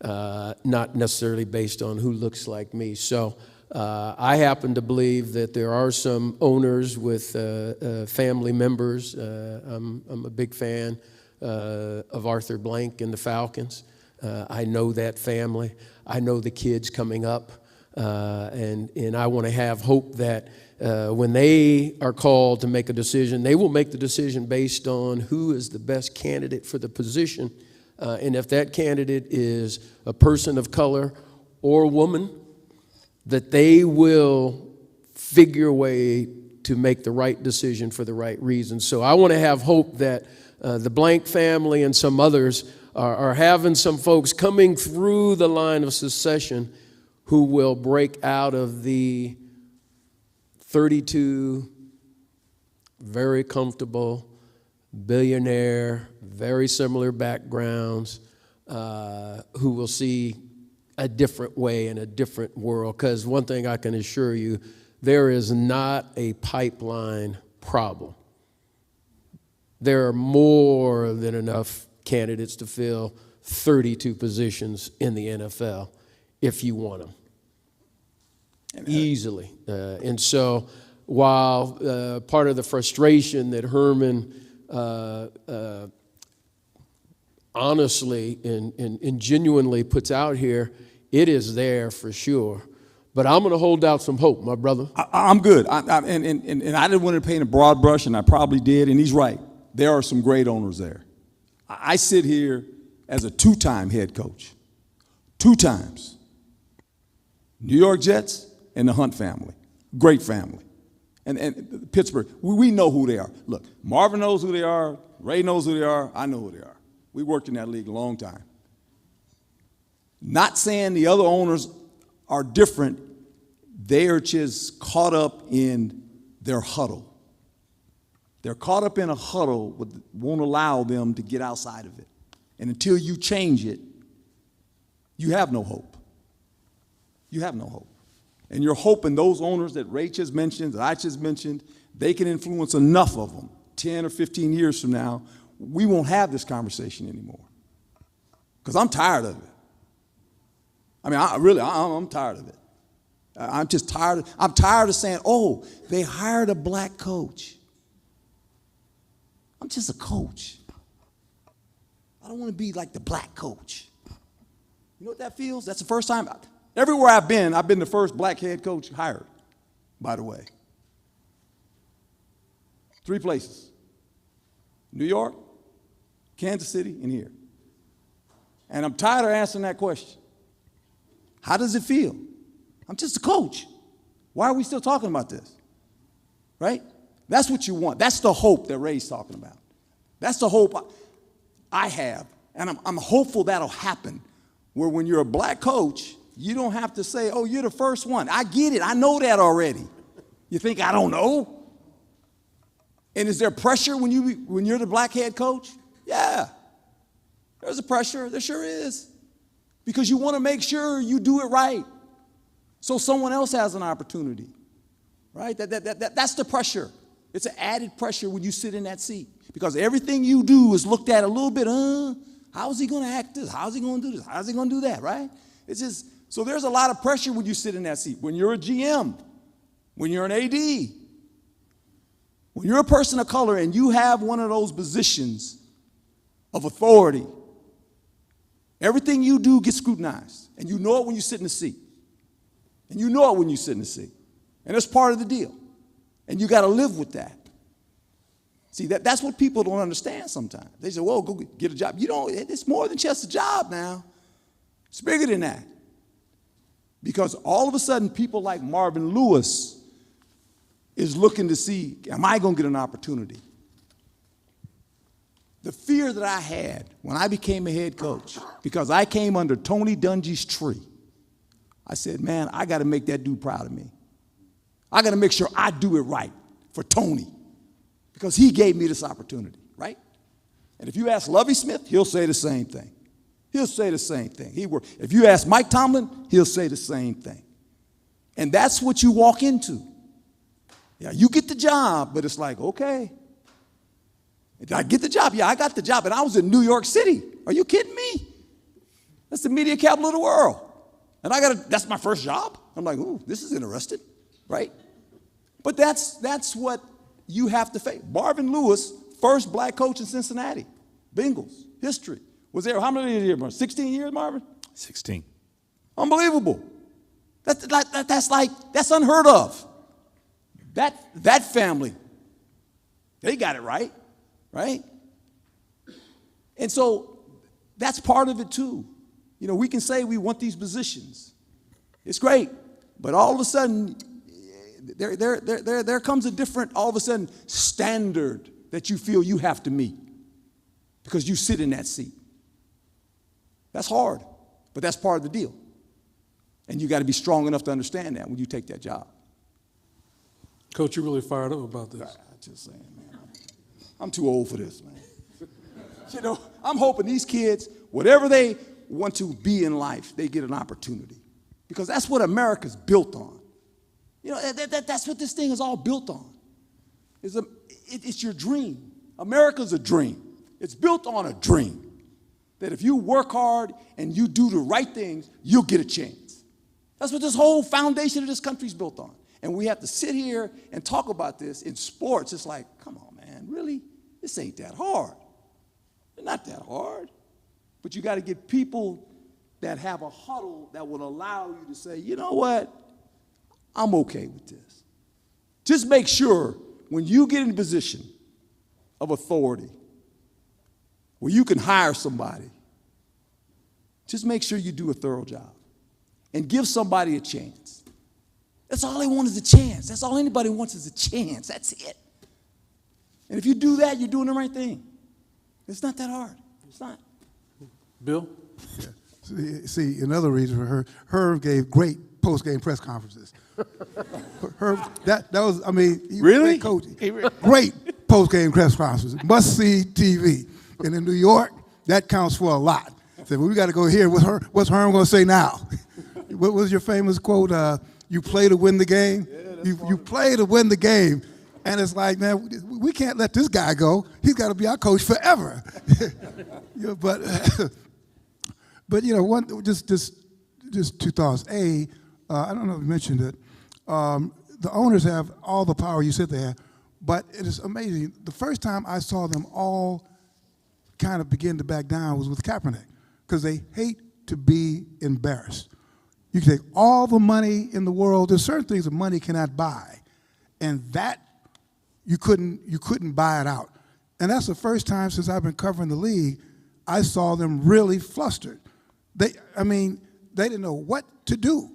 not necessarily based on who looks like me. So I happen to believe that there are some owners with family members. I'm a big fan of Arthur Blank and the Falcons. I know that family. I know the kids coming up. And I want to have hope that when they are called to make a decision, they will make the decision based on who is the best candidate for the position. And if that candidate is a person of color or a woman, that they will figure a way to make the right decision for the right reasons. So I want to have hope that the Blank family and some others are having some folks coming through the line of succession who will break out of the 32 very comfortable, billionaire, very similar backgrounds, who will see a different way in a different world. Because one thing I can assure you, there is not a pipeline problem. There are more than enough candidates to fill 32 positions in the NFL if you want them. Easily. And so while part of the frustration that Herman honestly and genuinely puts out here, it is there for sure. But I'm going to hold out some hope, my brother. I'm good. And I didn't want to paint a broad brush, and I probably did, and he's right. There are some great owners there. I sit here as a two-time head coach. 2 times. New York Jets and the Hunt family. Great family. And Pittsburgh, we know who they are. Look, Marvin knows who they are. Ray knows who they are. I know who they are. We worked in that league a long time. Not saying the other owners are different. They are just caught up in their huddle. They're caught up in a huddle that won't allow them to get outside of it. And until you change it, you have no hope. You have no hope. And you're hoping those owners that Ray just mentioned, that I just mentioned, they can influence enough of them 10 or 15 years from now, we won't have this conversation anymore. Because I'm tired of it. I mean, I'm tired of it. I'm just tired. I'm tired of saying, oh, they hired a black coach. I'm just a coach. I don't want to be like the black coach. You know what that feels? That's the first time. Everywhere I've been the first black head coach hired, by the way. 3 places. New York, Kansas City, and here. And I'm tired of answering that question. How does it feel? I'm just a coach. Why are we still talking about this? Right? That's what you want. That's the hope that Ray's talking about. That's the hope I have. And I'm hopeful that'll happen, where when you're a black coach, you don't have to say, oh, you're the first one. I get it. I know that already. You think I don't know? And is there pressure when you're the black head coach? Yeah. There's a pressure. There sure is. Because you want to make sure you do it right, so someone else has an opportunity. Right? That's the pressure. It's an added pressure when you sit in that seat. Because everything you do is looked at a little bit, how is he going to act this? How is he going to do this? How is he going to do that, right? It's just, so there's a lot of pressure when you sit in that seat. When you're a GM, when you're an AD, when you're a person of color and you have one of those positions of authority, everything you do gets scrutinized. And you know it when you sit in the seat. And you know it when you sit in the seat. And it's part of the deal. And you got to live with that. See, that's what people don't understand sometimes. They say, well, go get a job. You don't, it's more than just a job now. It's bigger than that. Because all of a sudden, people like Marvin Lewis is looking to see, am I going to get an opportunity? The fear that I had when I became a head coach, because I came under Tony Dungy's tree, I said, man, I got to make that dude proud of me. I got to make sure I do it right for Tony, because he gave me this opportunity, right? And if you ask Lovie Smith, he'll say the same thing. He'll say the same thing. If you ask Mike Tomlin, he'll say the same thing. And that's what you walk into. Yeah, you get the job, but it's like, okay. Did I get the job? Yeah, I got the job, and I was in New York City. Are you kidding me? That's the media capital of the world. And that's my first job? I'm like, ooh, this is interesting, right? But that's what you have to face. Marvin Lewis, first black coach in Cincinnati. Bengals, history. Was there, how many years here, Marvin? 16 years, Marvin? 16. Unbelievable. That's unheard of. That family, they got it right? And so that's part of it too. You know, we can say we want these positions. It's great, but all of a sudden, there comes a different, all of a sudden, standard that you feel you have to meet because you sit in that seat. That's hard, but that's part of the deal. And you got to be strong enough to understand that when you take that job. Coach, you're really fired up about this. I'm just saying, man. I'm too old for this, man. You know, I'm hoping these kids, whatever they want to be in life, they get an opportunity. Because that's what America's built on. You know, that's what this thing is all built on. It's your dream. America's a dream. It's built on a dream. That if you work hard and you do the right things, you'll get a chance. That's what this whole foundation of this country is built on. And we have to sit here and talk about this in sports. It's like, come on, man, really? This ain't that hard. It's not that hard. But you got to get people that have a huddle that will allow you to say, you know what? I'm okay with this. Just make sure when you get in a position of authority where you can hire somebody, just make sure you do a thorough job and give somebody a chance. That's all they want is a chance. That's all anybody wants is a chance. That's it. And if you do that, you're doing the right thing. It's not that hard. It's not. Bill? Yeah. See, another reason for Herm gave great post-game press conferences. Herm, that was, I mean, he was a great coach. Great post-game press conferences. Must-see TV. And in New York, that counts for a lot. Said, well, we got to go here. What's Herm going to say now? What was your famous quote? You play to win the game. Yeah, you play to win the game. And it's like, man, we can't let this guy go. He's got to be our coach forever. You know, but you know, just two thoughts. A, I don't know if you mentioned it. The owners have all the power you said they have, but it is amazing. The first time I saw them all kind of begin to back down was with Kaepernick, because they hate to be embarrassed. You can take all the money in the world. There's certain things that money cannot buy, and that you couldn't buy it out. And that's the first time since I've been covering the league I saw them really flustered. They didn't know what to do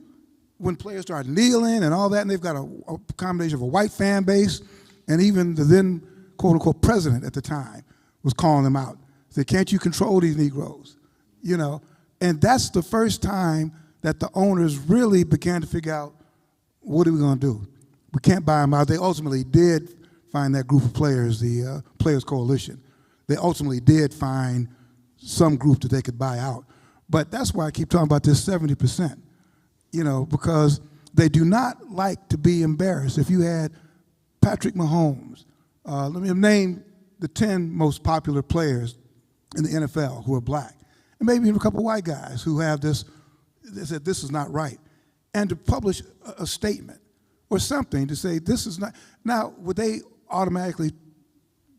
when players started kneeling and all that, and they've got a combination of a white fan base, and even the then quote-unquote president at the time was calling them out. Said, can't you control these Negroes? You know, and that's the first time that the owners really began to figure out, what are we going to do? We can't buy them out. They ultimately did find that group of players, the Players Coalition. They ultimately did find some group that they could buy out. But that's why I keep talking about this 70%, you know, because they do not like to be embarrassed. If you had Patrick Mahomes, let me name the 10 most popular players in the NFL who are black, and maybe even a couple white guys who have this, they said this is not right, and to publish a statement or something to say this is not. Now, would they automatically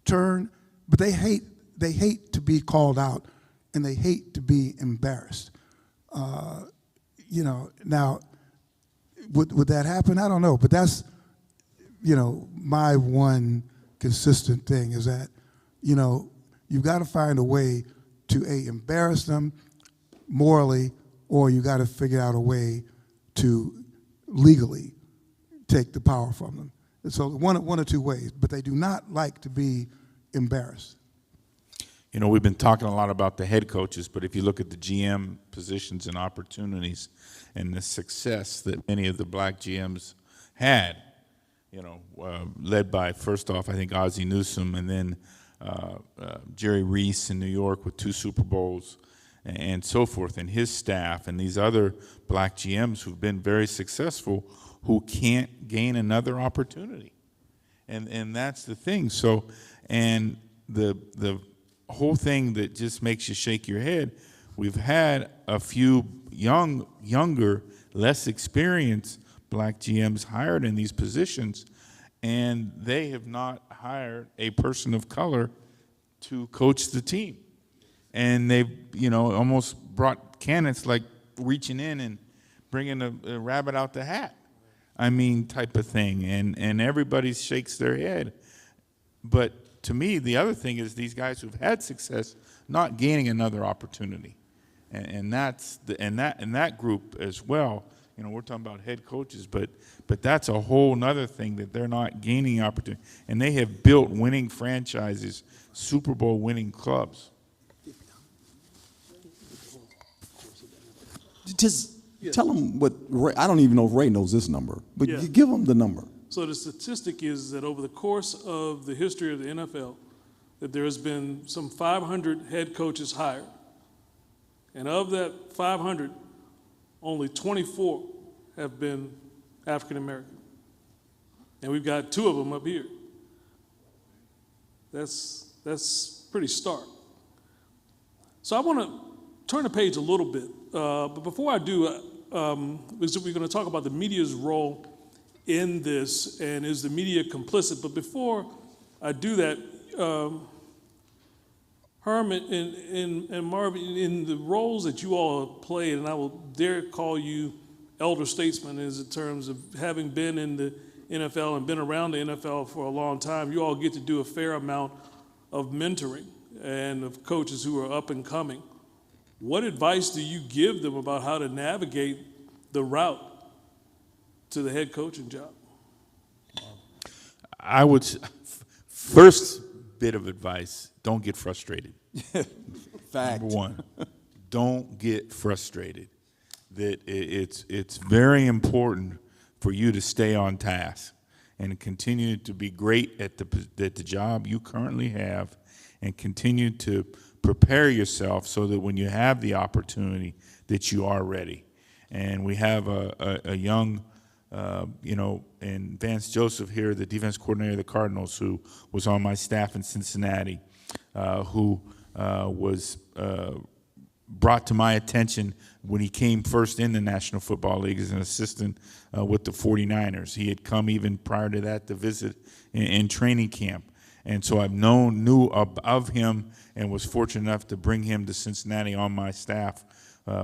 turn? But they hate to be called out, and they hate to be embarrassed. You know, now, would that happen? I don't know, but that's, you know, my one consistent thing is that, you know, you've got to find a way to embarrass them morally, or you got to figure out a way to legally take the power from them. And so one or two ways, but they do not like to be embarrassed. You know, we've been talking a lot about the head coaches, but if you look at the GM positions and opportunities and the success that many of the black GMs had, you know, led by, first off, I think Ozzie Newsome, and then Jerry Reese in New York with 2 Super Bowls and so forth, and his staff, and these other black GMs who've been very successful who can't gain another opportunity. And that's the thing. So, and the whole thing that just makes you shake your head, we've had a few younger, less experienced black GMs hired in these positions, and they have not hired a person of color to coach the team. And they've, you know, almost brought candidates like reaching in and bringing a rabbit out the hat, I mean, type of thing. And everybody shakes their head. But to me, the other thing is these guys who've had success not gaining another opportunity, and that's that group as well. You know, we're talking about head coaches, but that's a whole nother thing that they're not gaining opportunity, and they have built winning franchises, Super Bowl winning clubs. Just tell them what Ray, I don't even know if Ray knows this number, but Yeah. you give them the number. So the statistic is that over the course of the history of the NFL, that there has been some 500 head coaches hired. And of that 500, only 24 have been African American. And we've got 2 of them up here. That's pretty stark. So I want to turn the page a little bit. But before I do, we're going to talk about the media's role in this, and is the media complicit? But before I do that, Herm and Marvin, in the roles that you all have played, and I will dare call you elder statesmen in terms of having been in the NFL and been around the NFL for a long time, you all get to do a fair amount of mentoring and of coaches who are up and coming. What advice do you give them about how to navigate the route to the head coaching job? I would, first bit of advice, don't get frustrated. Fact. Number one, don't get frustrated. That it's very important for you to stay on task and continue to be great at the job you currently have, and continue to prepare yourself so that when you have the opportunity that you are ready. And we have a young, you know, and Vance Joseph here, the defense coordinator of the Cardinals, who was on my staff in Cincinnati, who was brought to my attention when he came first in the National Football League as an assistant with the 49ers. He had come even prior to that to visit in training camp. And so I've knew of him and was fortunate enough to bring him to Cincinnati on my staff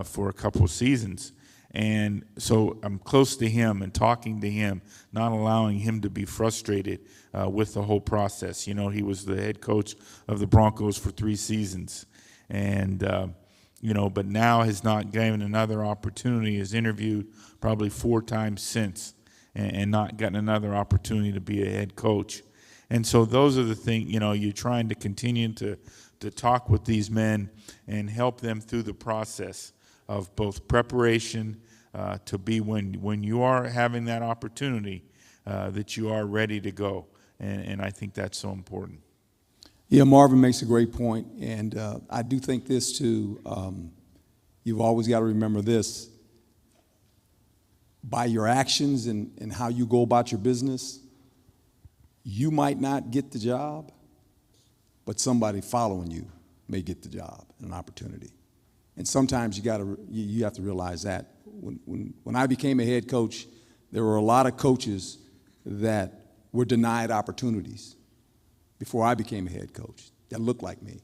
for a couple of seasons. And so I'm close to him and talking to him, not allowing him to be frustrated with the whole process. You know, he was the head coach of the Broncos for 3 seasons. And, you know, but now has not given another opportunity, has interviewed probably 4 times since and not gotten another opportunity to be a head coach. And so those are the things, you know, you're trying to continue to talk with these men and help them through the process of both preparation to be when you are having that opportunity that you are ready to go. And I think that's so important. Yeah, Marvin makes a great point, and I do think this too. You've always got to remember this. By your actions and how you go about your business, you might not get the job, but somebody following you may get the job and an opportunity. And sometimes you have to realize that. When I became a head coach, there were a lot of coaches that were denied opportunities before I became a head coach that looked like me.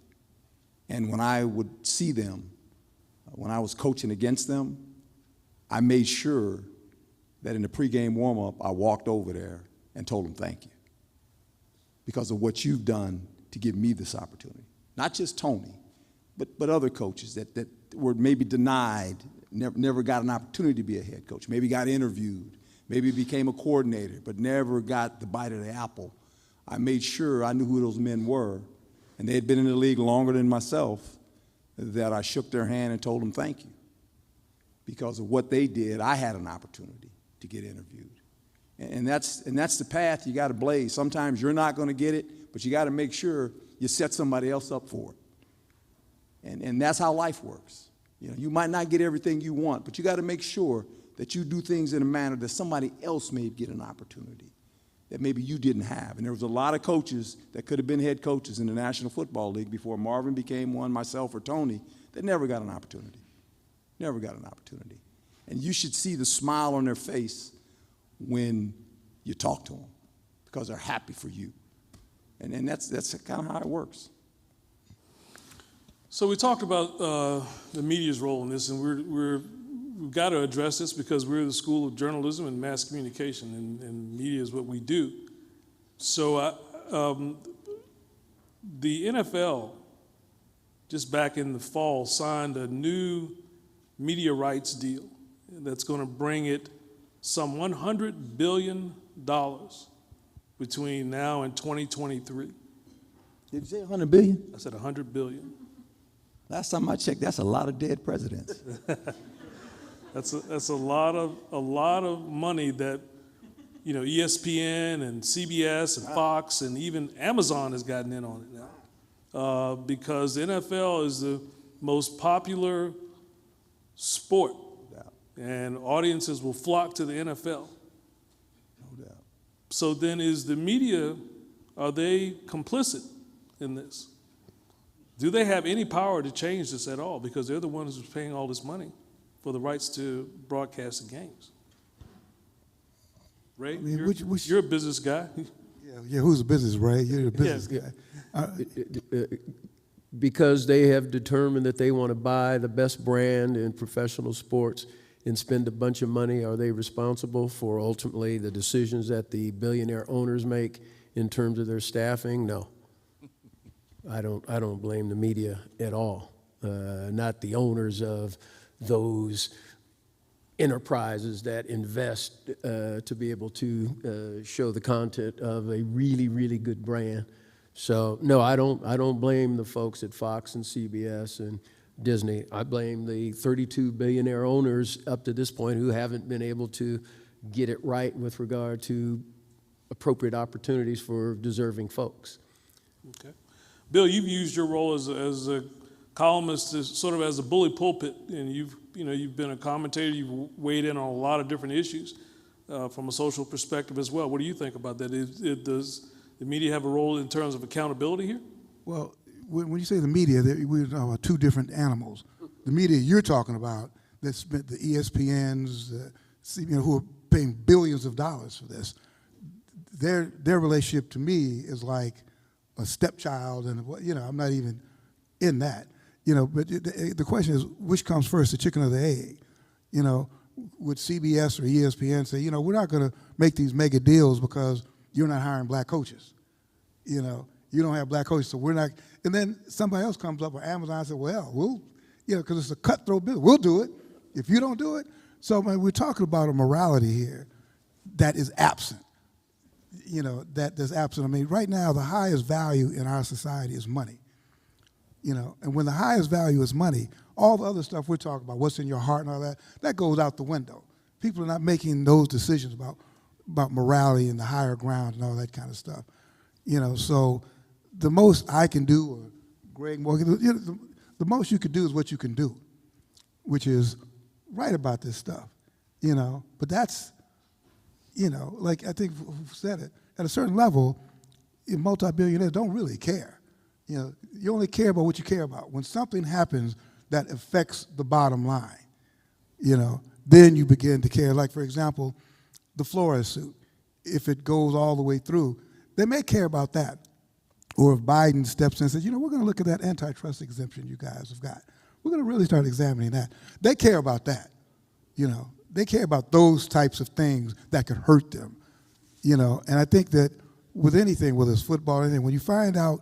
And when I would see them, when I was coaching against them, I made sure that in the pregame warm-up, I walked over there and told them thank you because of what you've done to give me this opportunity. Not just Tony, but other coaches that were maybe denied, never got an opportunity to be a head coach, maybe got interviewed, maybe became a coordinator, but never got the bite of the apple. I made sure I knew who those men were, and they had been in the league longer than myself, that I shook their hand and told them thank you. Because of what they did, I had an opportunity to get interviewed. And that's the path you got to blaze. Sometimes you're not going to get it, but you got to make sure you set somebody else up for it. And that's how life works. You know, you might not get everything you want, but you got to make sure that you do things in a manner that somebody else may get an opportunity that maybe you didn't have. And there was a lot of coaches that could have been head coaches in the National Football League before Marvin became one, myself, or Tony, that never got an opportunity. Never got an opportunity. And you should see the smile on their face when you talk to them because they're happy for you. And that's kind of how it works. So we talked about the media's role in this, and we've got to address this because we're the School of Journalism and Mass Communication, and media is what we do. So the NFL, just back in the fall, signed a new media rights deal that's going to bring it some $100 billion between now and 2023. Did you say $100 billion? I said $100 billion. Last time I checked, that's a lot of dead presidents. That's a lot of money that, you know, ESPN and CBS and Fox and even Amazon has gotten in on it now, because the NFL is the most popular sport, and audiences will flock to the NFL. No doubt. So then, is the media, are they complicit in this? Do they have any power to change this at all? Because they're the ones who's paying all this money for the rights to broadcast the games. Ray, you're a business guy. Yeah, who's a business, Ray? You're a business guy. Because they have determined that they want to buy the best brand in professional sports and spend a bunch of money, are they responsible for ultimately the decisions that the billionaire owners make in terms of their staffing? No. I don't blame the media at all. Not the owners of those enterprises that invest to be able to show the content of a really, really good brand. So no, I don't blame the folks at Fox and CBS and Disney. I blame the 32 billionaire owners up to this point who haven't been able to get it right with regard to appropriate opportunities for deserving folks. Okay. Bill, you've used your role as a columnist as sort of as a bully pulpit, and you've been a commentator. You've weighed in on a lot of different issues from a social perspective as well. What do you think about that? Does the media have a role in terms of accountability here? Well, when you say the media, we're talking about two different animals. the media you're talking about that spent the ESPNs, who are paying billions of dollars for this, their relationship to me is like a stepchild, and I'm not even in that. But the question is, which comes first, the chicken or the egg? Would CBS or ESPN say, we're not going to make these mega deals because you're not hiring black coaches? You don't have black coaches, so we're not. And then somebody else comes up, or Amazon says, well, because it's a cutthroat business, we'll do it if you don't do it. So we're talking about a morality here that is absent. That's absent. I mean, right now, the highest value in our society is money. And when the highest value is money, all the other stuff we're talking about, what's in your heart and all that, that goes out the window. People are not making those decisions about morality and the higher ground and all that kind of stuff. So the most I can do, or Greg Morgan, the most you can do is what you can do, which is write about this stuff, But that's, like I think who said it, at a certain level, multi-billionaires don't really care. You only care about what you care about. When something happens that affects the bottom line, then you begin to care. Like, for example, the Flores suit. If it goes all the way through, they may care about that. Or if Biden steps in and says, we're going to look at that antitrust exemption you guys have got. We're going to really start examining that. They care about that. They care about those types of things that could hurt them. And I think that with anything, whether it's football or anything, when you find out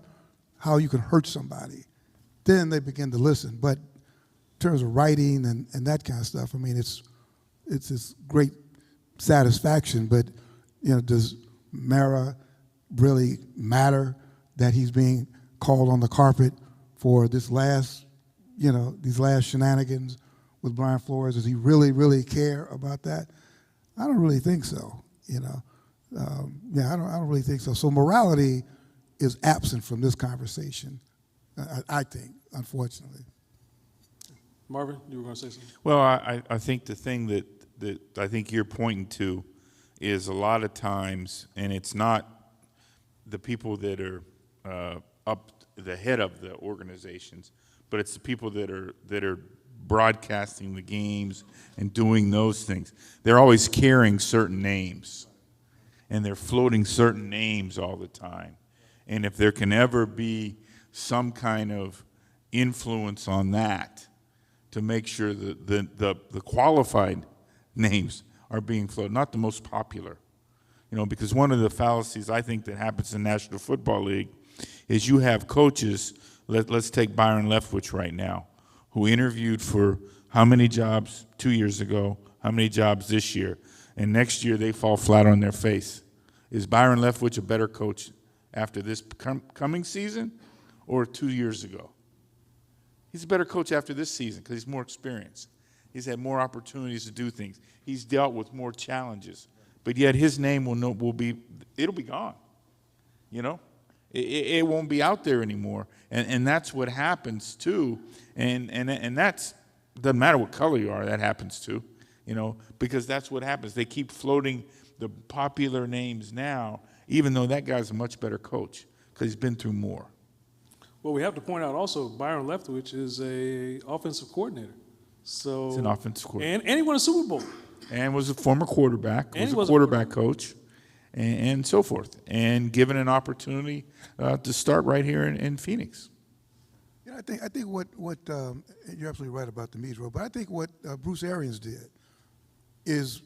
how you can hurt somebody, then they begin to listen. But in terms of writing and that kind of stuff, I mean, it's this great satisfaction. But does Mara really matter that he's being called on the carpet for this last, these last shenanigans with Brian Flores? Does he really, really care about that? I don't really think so. I don't really think so. So morality is absent from this conversation, I think, unfortunately. Marvin, you were going to say something? Well, I think the thing that I think you're pointing to is a lot of times, and it's not the people that are up the head of the organizations, but it's the people that are broadcasting the games and doing those things. They're always carrying certain names, and they're floating certain names all the time. And if there can ever be some kind of influence on that to make sure that the qualified names are being floated, not the most popular, because one of the fallacies I think that happens in the National Football League is you have coaches, let's take Byron Leftwich right now, who interviewed for how many jobs 2 years ago, how many jobs this year, and next year they fall flat on their face. Is Byron Leftwich a better coach after this coming season or 2 years ago? He's a better coach after this season because he's more experienced. He's had more opportunities to do things. He's dealt with more challenges. But yet his name it'll be gone. It won't be out there anymore. And that's what happens too. And that's, doesn't matter what color you are, that happens too. Because that's what happens. They keep floating the popular names now, even though that guy's a much better coach because he's been through more. Well, we have to point out also Byron Leftwich is an offensive coordinator. So He's an offensive coordinator. And he won a Super Bowl. And was a former quarterback, was a quarterback coach, and so forth. And given an opportunity to start right here in Phoenix. I think what you're absolutely right about the media role, but I think what Bruce Arians did is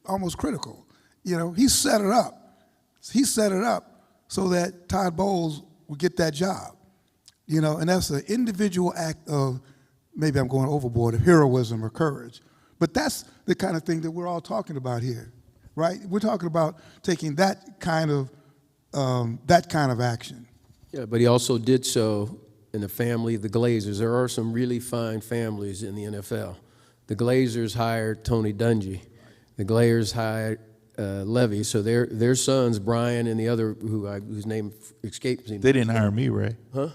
almost critical. He set it up. He set it up so that Todd Bowles would get that job. And that's an individual act of, maybe I'm going overboard, of heroism or courage. But that's the kind of thing that we're all talking about here, right? We're talking about taking that kind of action. Yeah, but he also did so in the family of the Glazers. There are some really fine families in the NFL. The Glazers hired Tony Dungy. The Glazers hired Levy. So their sons, Brian and the other, whose name escapes me. They didn't hire me, Ray. Huh?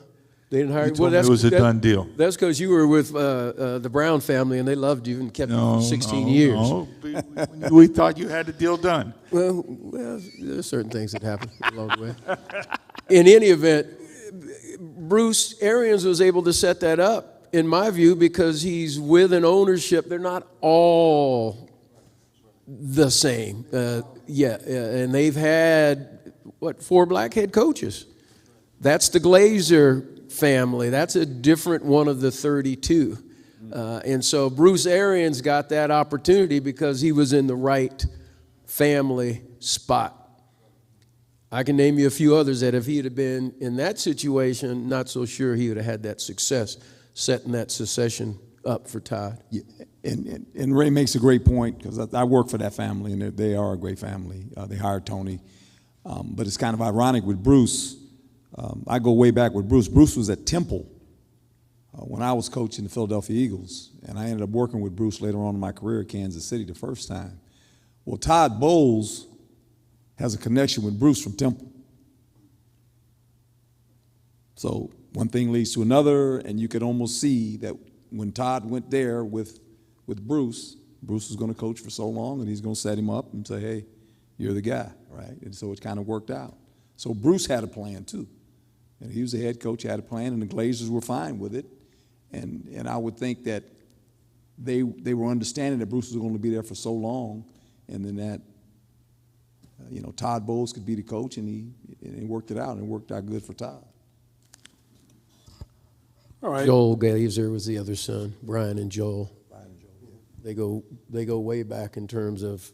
They didn't hire you. Well, it was a done deal. That's because you were with the Brown family, and they loved you and kept you for 16 years. No, we thought you had the deal done. Well, there's certain things that happen along the way. In any event, Bruce Arians was able to set that up, in my view, because he's with an ownership, they're not all the same. And they've had, 4 black head coaches. That's the Glazer family. That's a different one of the 32. And so Bruce Arians got that opportunity because he was in the right family spot. I can name you a few others that if he had been in that situation, not so sure he would have had that success setting that succession up for Todd. Yeah, and Ray makes a great point, because I work for that family, and they are a great family. They hired Tony. But it's kind of ironic with Bruce. I go way back with Bruce. Bruce was at Temple when I was coaching the Philadelphia Eagles, and I ended up working with Bruce later on in my career at Kansas City the first time. Well, Todd Bowles has a connection with Bruce from Temple. So one thing leads to another, and you could almost see that when Todd went there with Bruce, Bruce was going to coach for so long, and he's going to set him up and say, hey, you're the guy, right? And so it kind of worked out. So Bruce had a plan too. And he was the head coach, had a plan, and the Glazers were fine with it. And I would think that they were understanding that Bruce was going to be there for so long, and then that, Todd Bowles could be the coach, and he worked it out, and it worked out good for Todd. All right. Joel Glazer was the other son, Brian and Joel. They go way back in terms of,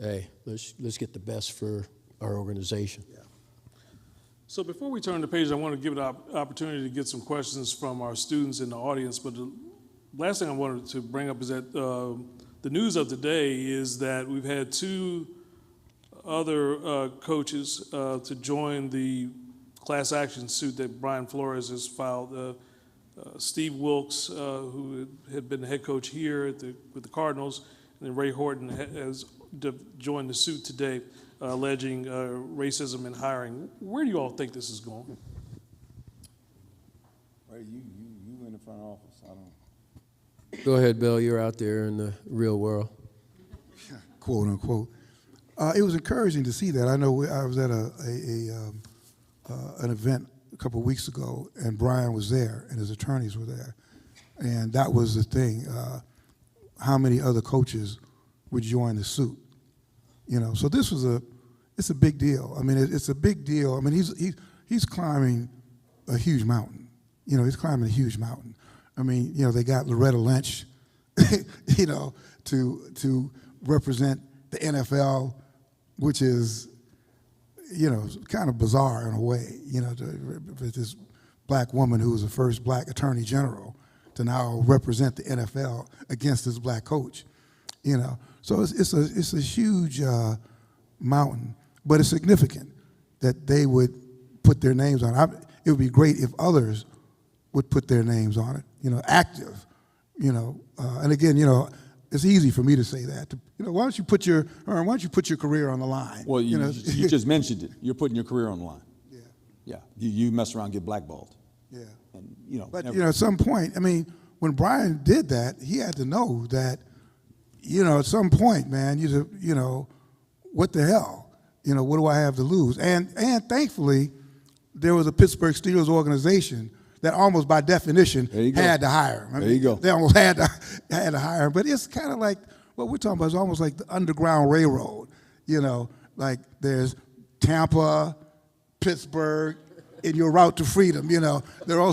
hey, let's get the best for our organization. Yeah. So before we turn the page, I want to give an opportunity to get some questions from our students in the audience. But the last thing I wanted to bring up is that the news of the day is that we've had 2 other coaches to join the class action suit that Brian Flores has filed. Steve Wilkes, who had been the head coach here with the Cardinals, and then Ray Horton has joined the suit today, alleging racism in hiring. Where do you all think this is going? Ray, you in the front office. I don't. Go ahead, Bill. You're out there in the real world. Quote unquote. It was encouraging to see that. I know I was at an event a couple of weeks ago, and Brian was there, and his attorneys were there, and that was the thing. How many other coaches would join the suit? So this was it's a big deal. I mean, it's a big deal. I mean, he's climbing a huge mountain. He's climbing a huge mountain. I mean, they got Loretta Lynch, to represent the NFL, which is, kind of bizarre in a way, for this black woman who was the first black attorney general to now represent the NFL against this black coach, So it's a huge mountain, but it's significant that they would put their names on it. It would be great if others would put their names on it, active, and again, it's easy for me to say that. Why don't you put your career on the line? Well, you just mentioned it. You're putting your career on the line. Yeah. Yeah. You mess around, get blackballed. Yeah. And But at some point, I mean, when Brian did that, he had to know that, at some point, man, what the hell? What do I have to lose? And thankfully, there was a Pittsburgh Steelers organization that almost by definition had to hire him. I mean, there you go. They almost had to hire him. But it's kind of like what we're talking about. It's almost like the Underground Railroad. Like there's Tampa, Pittsburgh, in your route to freedom. There are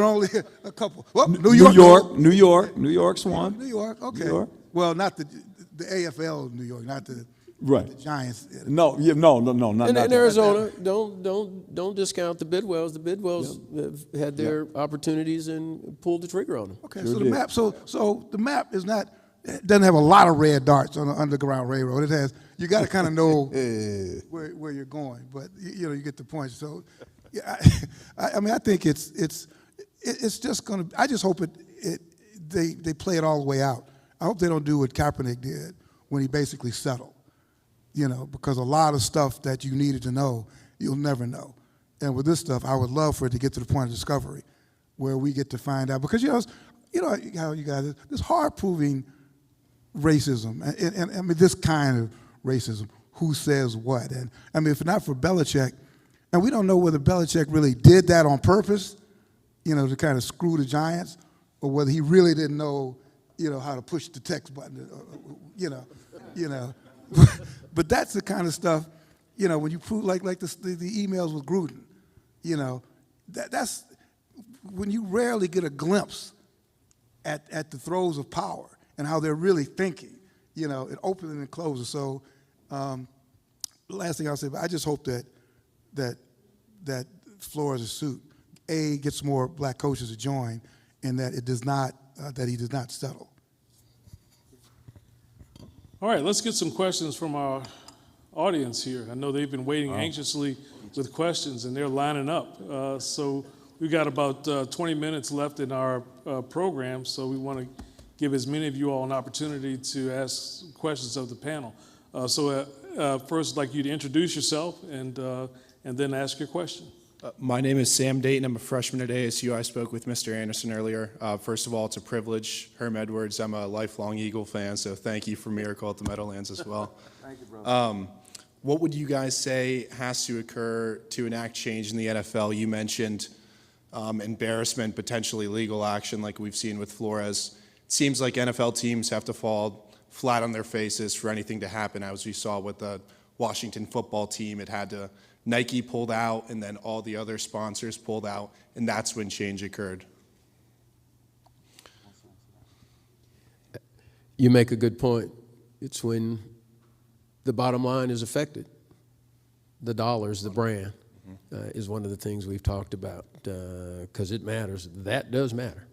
only a couple. Well, New York's one. New York, okay. New York. Well, not the AFL New York, not the right. The Giants. No, not in Arizona, don't discount the Bidwells. The Bidwells have had their opportunities and pulled the trigger on them. Okay, sure so the map. So the map doesn't have a lot of red darts on the Underground Railroad. It has. You got to kind of know where you're going, but you get the point. So, yeah, I mean, I think it's just gonna. I just hope they play it all the way out. I hope they don't do what Kaepernick did when he basically settled. Because a lot of stuff that you needed to know, you'll never know. And with this stuff, I would love for it to get to the point of discovery where we get to find out. Because, how you guys, this hard-proving racism, and I mean, this kind of racism, who says what? And I mean, if not for Belichick, and we don't know whether Belichick really did that on purpose, to kind of screw the Giants, or whether he really didn't know, how to push the text button, But that's the kind of stuff, when you prove like the emails with Gruden, that's when you rarely get a glimpse at the throes of power and how they're really thinking, it opens and closes. So the last thing I'll say, I just hope that Flores' suit, gets more black coaches to join, and that it does not, that he does not settle. All right, let's get some questions from our audience here. I know they've been waiting anxiously with questions, and they're lining up. So we've got about 20 minutes left in our program, so we want to give as many of you all an opportunity to ask questions of the panel. First, I'd like you to introduce yourself and then ask your question. My name is Sam Dayton. I'm a freshman at ASU. I spoke with Mr. Anderson earlier. First of all, it's a privilege. Herm Edwards, I'm a lifelong Eagle fan, so thank you for Miracle at the Meadowlands as well. Thank you, brother. What would you guys say has to occur to enact change in the NFL? You mentioned embarrassment, potentially legal action like we've seen with Flores. It seems like NFL teams have to fall flat on their faces for anything to happen, as we saw with the Washington football team. It had to Nike pulled out, and then all the other sponsors pulled out, and that's when change occurred. You make a good point. It's when the bottom line is affected. The dollars, the brand, is one of the things we've talked about, because it matters. That does matter.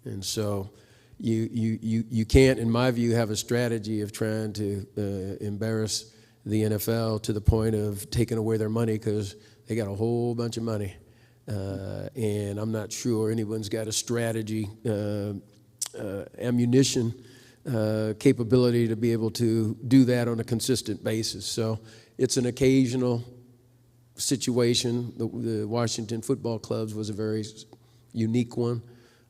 And so you can't, in my view, have a strategy of trying to embarrass the NFL to the point of taking away their money, because they got a whole bunch of money. And I'm not sure anyone's got a strategy, ammunition, capability to be able to do that on a consistent basis. So it's an occasional situation. The Washington football clubs was a very unique one.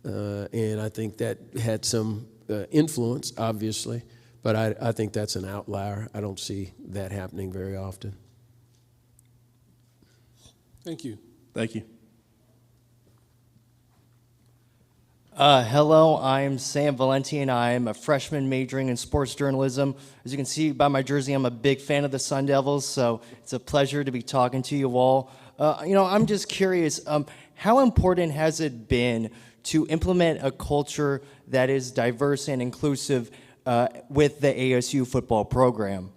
And I think that had some influence, obviously. But I think that's an outlier. I don't see that happening very often. Thank you. Thank you. Hello, I'm Sam Valenti, and I'm a freshman majoring in sports journalism. As you can see by my jersey, I'm a big fan of the Sun Devils, so it's a pleasure to be talking to you all. I'm just curious, how important has it been to implement a culture that is diverse and inclusive with the ASU football program?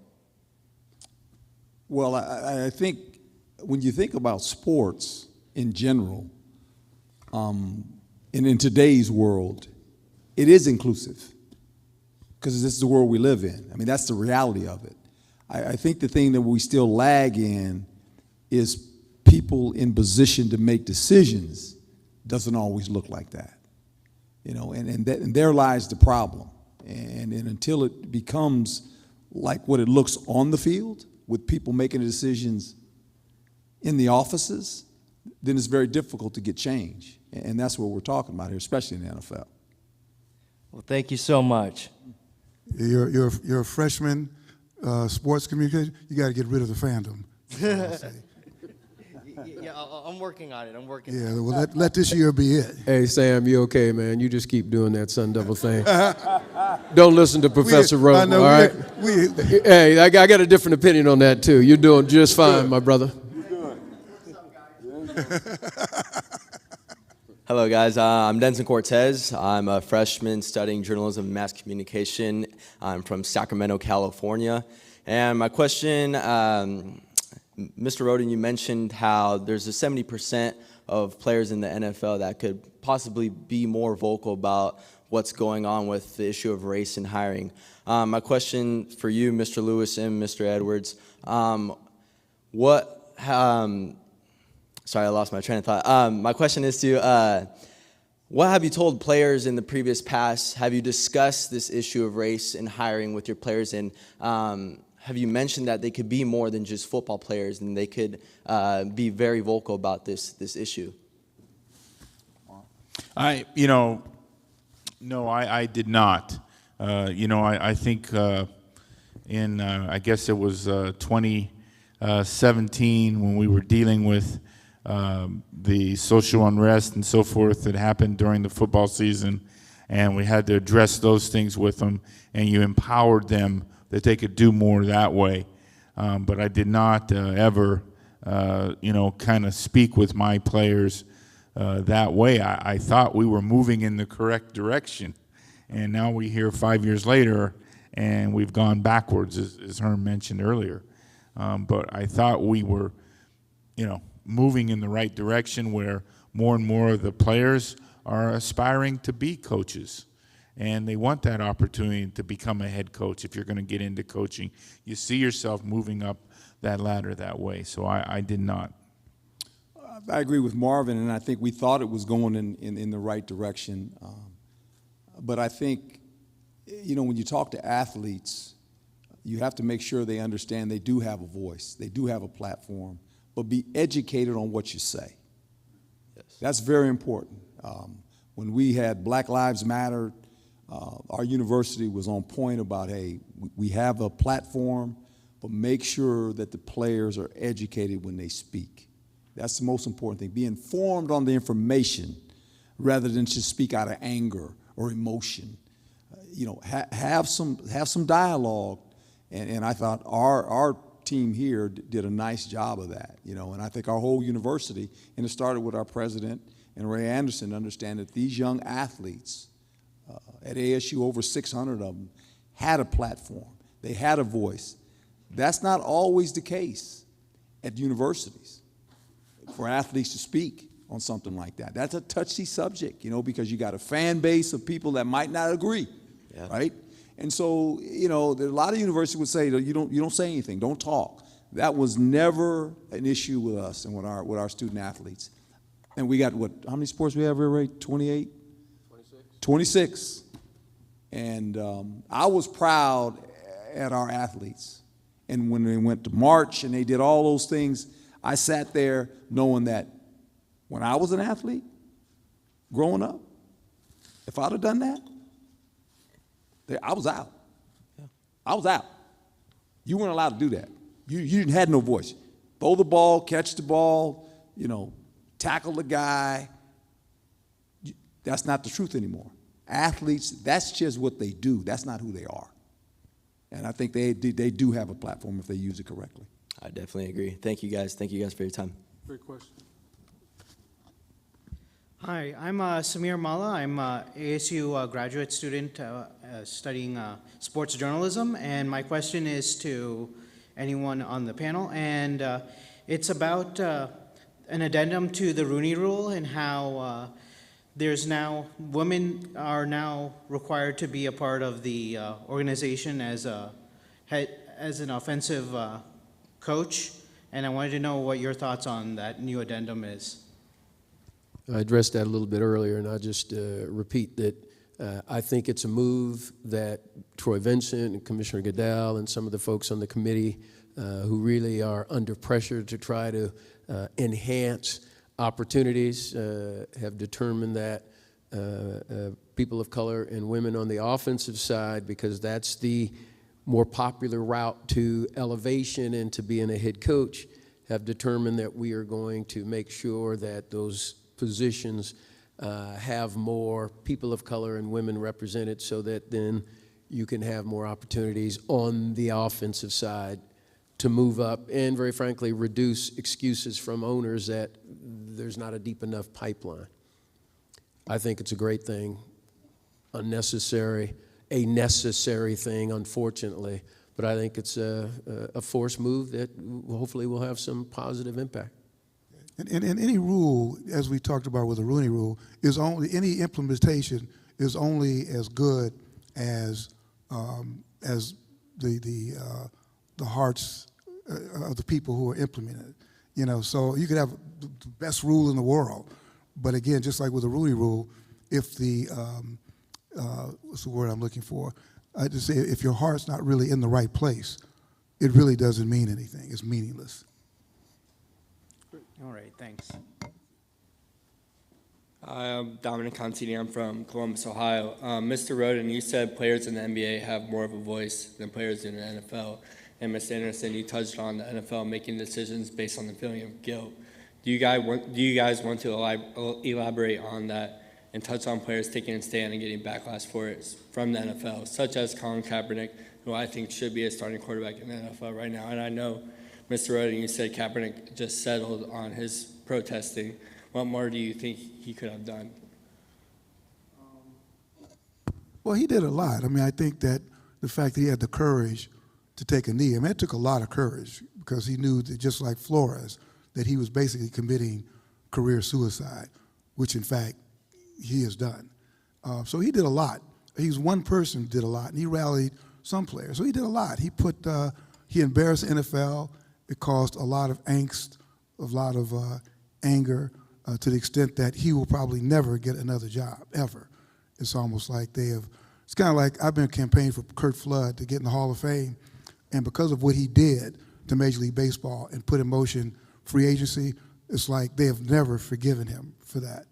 Well, I think when you think about sports in general, and in today's world, it is inclusive, because this is the world we live in. I mean, that's the reality of it. I think the thing that we still lag in is people in position to make decisions doesn't always look like that. And there lies the problem. And until it becomes like what it looks on the field, with people making the decisions in the offices, then it's very difficult to get change. And that's what we're talking about here, especially in the NFL. Well, thank you so much. You're a freshman sports communication. You got to get rid of the fandom. Yeah, I'm working on it. Yeah, well, let this year be it. Hey, Sam, you okay, man? You just keep doing that Sun Devil thing. Don't listen to Professor Rowe, all right? Hey, I got a different opinion on that, too. You're doing just fine, my brother. Hello, guys. I'm Denson Cortez. I'm a freshman studying journalism and mass communication. I'm from Sacramento, California. And my question, Mr. Roden, you mentioned how there's a 70% of players in the NFL that could possibly be more vocal about what's going on with the issue of race and hiring. My question for you, Mr. Lewis and Mr. Edwards, sorry, I lost my train of thought. My question is to, what have you told players in the previous past? Have you discussed this issue of race and hiring with your players? And have you mentioned that they could be more than just football players and they could be very vocal about this issue? No, I did not. I think I guess it was 2017 when we were dealing with the social unrest and so forth that happened during the football season. And we had to address those things with them, and you empowered them that they could do more that way. But I did not ever, kind of speak with my players that way. I thought we were moving in the correct direction. And now we hear 5 years later, and we've gone backwards, as Herm mentioned earlier. But I thought we were, moving in the right direction where more and more of the players are aspiring to be coaches. And they want that opportunity to become a head coach if you're going to get into coaching. You see yourself moving up that ladder that way. So I did not. I agree with Marvin, and I think we thought it was going in the right direction. But I think, when you talk to athletes, you have to make sure they understand they do have a voice, they do have a platform, but be educated on what you say. Yes. That's very important. When we had Black Lives Matter, our university was on point about, hey, we have a platform, but make sure that the players are educated when they speak. That's the most important thing. Be informed on the information rather than just speak out of anger or emotion. Have some dialogue, and I thought our team here did a nice job of that. And I think our whole university, and it started with our president and Ray Anderson, understand that these young athletes at ASU, over 600 of them, had a platform. They had a voice. That's not always the case at universities for athletes to speak on something like that. That's a touchy subject, because you got a fan base of people that might not agree, right? And so, there are a lot of universities would say, you don't say anything, don't talk. That was never an issue with us and with our student athletes. And we got how many sports we have here, Ray? 28? 26. And I was proud at our athletes. And when they went to march and they did all those things, I sat there knowing that when I was an athlete, growing up, if I'd have done that, I was out. I was out. You weren't allowed to do that. You had no voice. Throw the ball, catch the ball, tackle the guy. That's not the truth anymore. Athletes, that's just what they do. That's not who they are. And I think they do have a platform if they use it correctly. I definitely agree. Thank you guys. Thank you guys for your time. Great question. Hi, I'm Samir Malla. I'm a ASU graduate student studying sports journalism, and my question is to anyone on the panel, and it's about an addendum to the Rooney Rule and how women are now required to be a part of the organization as an offensive coach, and I wanted to know what your thoughts on that new addendum is. I addressed that a little bit earlier, and I'll just repeat that I think it's a move that Troy Vincent and Commissioner Goodell and some of the folks on the committee who really are under pressure to try to enhance opportunities have determined that people of color and women on the offensive side, because that's the more popular route to elevation and to being a head coach, have determined that we are going to make sure that those positions have more people of color and women represented, so that then you can have more opportunities on the offensive side to move up and, very frankly, reduce excuses from owners that there's not a deep enough pipeline. I think it's a great thing, a necessary thing, unfortunately, but I think it's a forced move that hopefully will have some positive impact. And any rule, as we talked about with the Rooney Rule, any implementation is only as good as the hearts of the people who are implementing it. So you could have the best rule in the world, but again, just like with the Rooney Rule, if the what's the word I'm looking for? I just say if your heart's not really in the right place, it really doesn't mean anything. It's meaningless. All right, thanks. Hi, I'm Dominic Contini. I'm from Columbus, Ohio. Mr. Roden, you said players in the NBA have more of a voice than players in the NFL. And Mr. Anderson, you touched on the NFL making decisions based on the feeling of guilt. Do you guys want to elaborate on that and touch on players taking a stand and getting backlash for it from the NFL, such as Colin Kaepernick, who I think should be a starting quarterback in the NFL right now. And I know, Mr. Roden, you said Kaepernick just settled on his protesting. What more do you think he could have done? Well, he did a lot. I mean, I think that the fact that he had the courage to take a knee, I mean, it took a lot of courage because he knew that just like Flores, that he was basically committing career suicide, which in fact he has done. So he did a lot. He's one person who did a lot, and he rallied some players. So he did a lot. He embarrassed the NFL. It caused a lot of angst, a lot of anger, to the extent that he will probably never get another job, ever. It's almost like it's kind of like I've been campaigning for Curt Flood to get in the Hall of Fame, and because of what he did to Major League Baseball and put in motion free agency, it's like they have never forgiven him for that.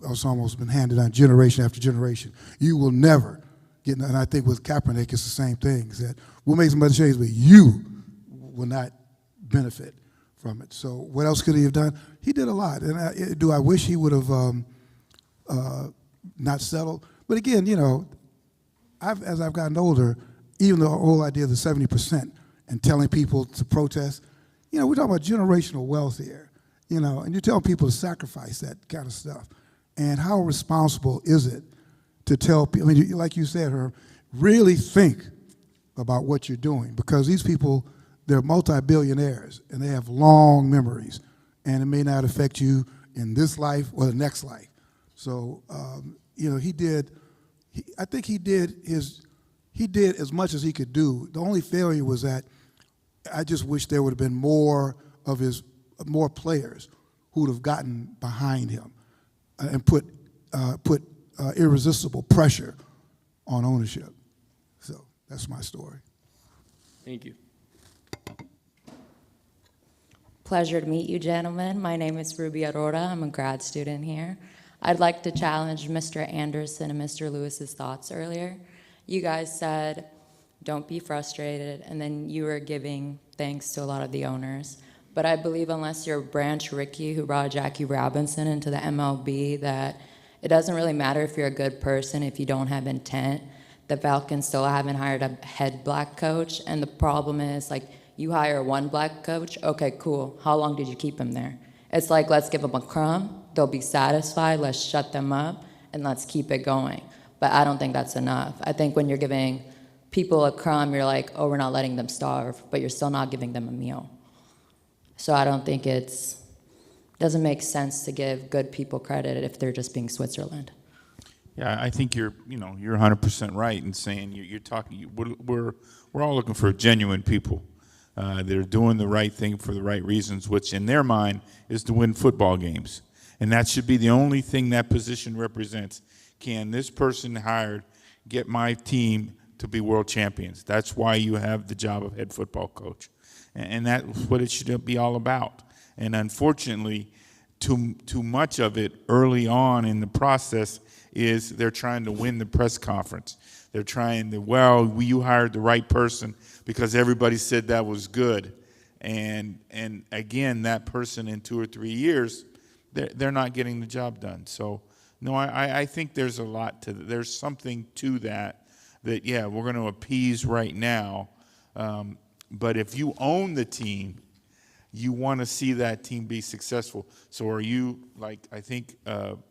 It's almost been handed on generation after generation. You will never get, and I think with Kaepernick, it's the same thing, is that we'll make some other changes, but you will not benefit from it. So what else could he have done? He did a lot, and do I wish he would have not settled? But again, you know, as I've gotten older, even the whole idea of the 70% and telling people to protest, you know, we're talking about generational wealth here, you know, and you're telling people to sacrifice that kind of stuff. And how responsible is it to tell people, I mean, like you said, Herm, really think about what you're doing, because these people, they're multi-billionaires and they have long memories, and it may not affect you in this life or the next life. So, you know, I think he did as much as he could do. The only failure was that I just wish there would have been more players who would have gotten behind him and put irresistible pressure on ownership. So that's my story. Thank you. Pleasure to meet you, gentlemen. My name is Ruby Aurora. I'm a grad student here. I'd like to challenge Mr. Anderson and Mr. Lewis's thoughts earlier. You guys said, don't be frustrated, and then you were giving thanks to a lot of the owners. But I believe unless you're Branch Rickey, who brought Jackie Robinson into the MLB, that it doesn't really matter if you're a good person if you don't have intent. The Falcons still haven't hired a head black coach, and the problem is, like, you hire one black coach, okay, cool. How long did you keep him there? It's like, let's give them a crumb, they'll be satisfied, let's shut them up, and let's keep it going. But I don't think that's enough. I think when you're giving people a crumb, you're like, oh, we're not letting them starve, but you're still not giving them a meal. So I don't think doesn't make sense to give good people credit if they're just being Switzerland. Yeah, I think you're 100% right in saying you're talking. We're all looking for genuine people. They're doing the right thing for the right reasons, which in their mind is to win football games. And that should be the only thing that position represents. Can this person hired get my team to be world champions? That's why you have the job of head football coach. And that's what it should be all about. And unfortunately, too much of it early on in the process is they're trying to win the press conference. They're trying to, you hired the right person because everybody said that was good. And again, that person in 2 or 3 years, they're not getting the job done. So, no, I think there's there's something to that, yeah, we're going to appease right now. But if you own the team, you want to see that team be successful. So are you, like I think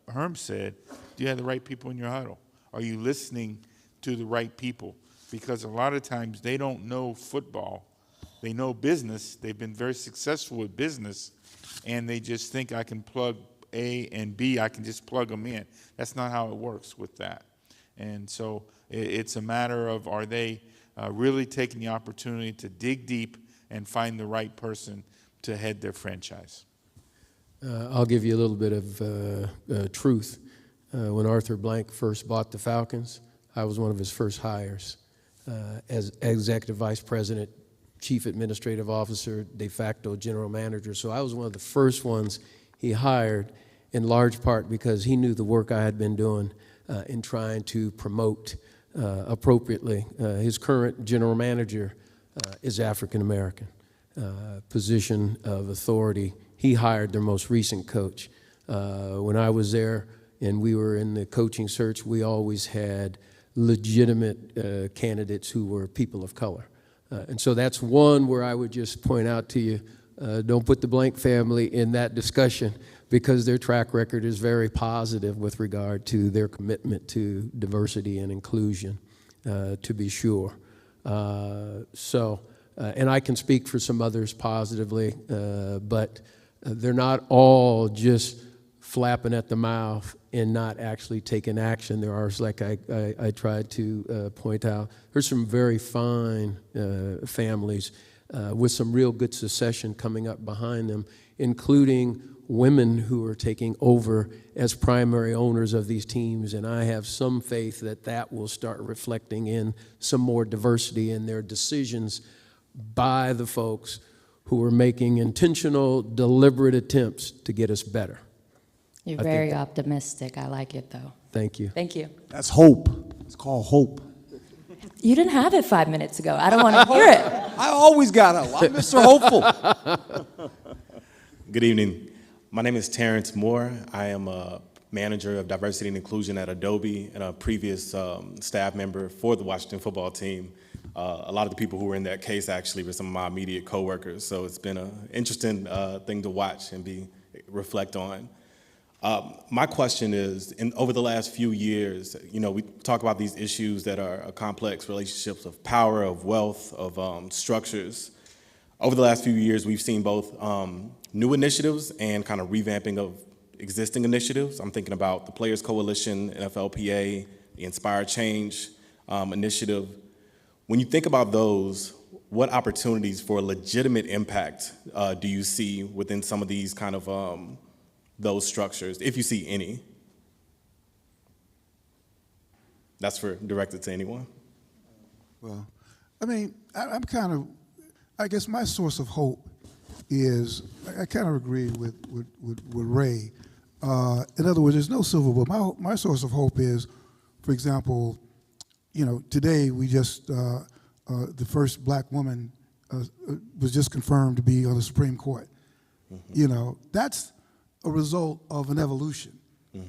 Herm said, do you have the right people in your huddle? Are you listening to the right people? Because a lot of times they don't know football. They know business. They've been very successful with business, and they just think I can plug A and B, I can just plug them in. That's not how it works with that. And so it's a matter of, are they really taking the opportunity to dig deep and find the right person to head their franchise? I'll give you a little bit of truth. When Arthur Blank first bought the Falcons, I was one of his first hires as executive vice president, chief administrative officer, de facto general manager. So I was one of the first ones he hired, in large part because he knew the work I had been doing in trying to promote appropriately. His current general manager is African American, position of authority. He hired their most recent coach. When I was there, and we were in the coaching search, we always had legitimate candidates who were people of color. And so that's one where I would just point out to you, don't put the Blank family in that discussion, because their track record is very positive with regard to their commitment to diversity and inclusion, to be sure. And I can speak for some others positively, but they're not all just flapping at the mouth and not actually taking action. There are, like I tried to point out, there's some very fine families with some real good succession coming up behind them, including women who are taking over as primary owners of these teams. And I have some faith that that will start reflecting in some more diversity in their decisions by the folks who are making intentional, deliberate attempts to get us better. You're very optimistic. I like it, though. Thank you. Thank you. That's hope. It's called hope. You didn't have it 5 minutes ago. I don't want to hear it. I always got hope. I'm Mr. Hopeful. Good evening. My name is Terrence Moore. I am a manager of diversity and inclusion at Adobe and a previous staff member for the Washington football team. A lot of the people who were in that case actually were some of my immediate coworkers, so it's been an interesting thing to watch and reflect on. My question is, over the last few years, we talk about these issues that are complex relationships of power, of wealth, of structures. Over the last few years, we've seen both new initiatives and kind of revamping of existing initiatives. I'm thinking about the Players Coalition, NFLPA, the Inspire Change initiative. When you think about those, what opportunities for legitimate impact do you see within some of these kind of those structures, if you see any? That's directed to anyone. Well, I mean, I guess my source of hope is, I kind of agree with Ray. In other words, there's no silver bullet. My source of hope is, for example, today we just, the first black woman was just confirmed to be on the Supreme Court. Mm-hmm. That's a result of an evolution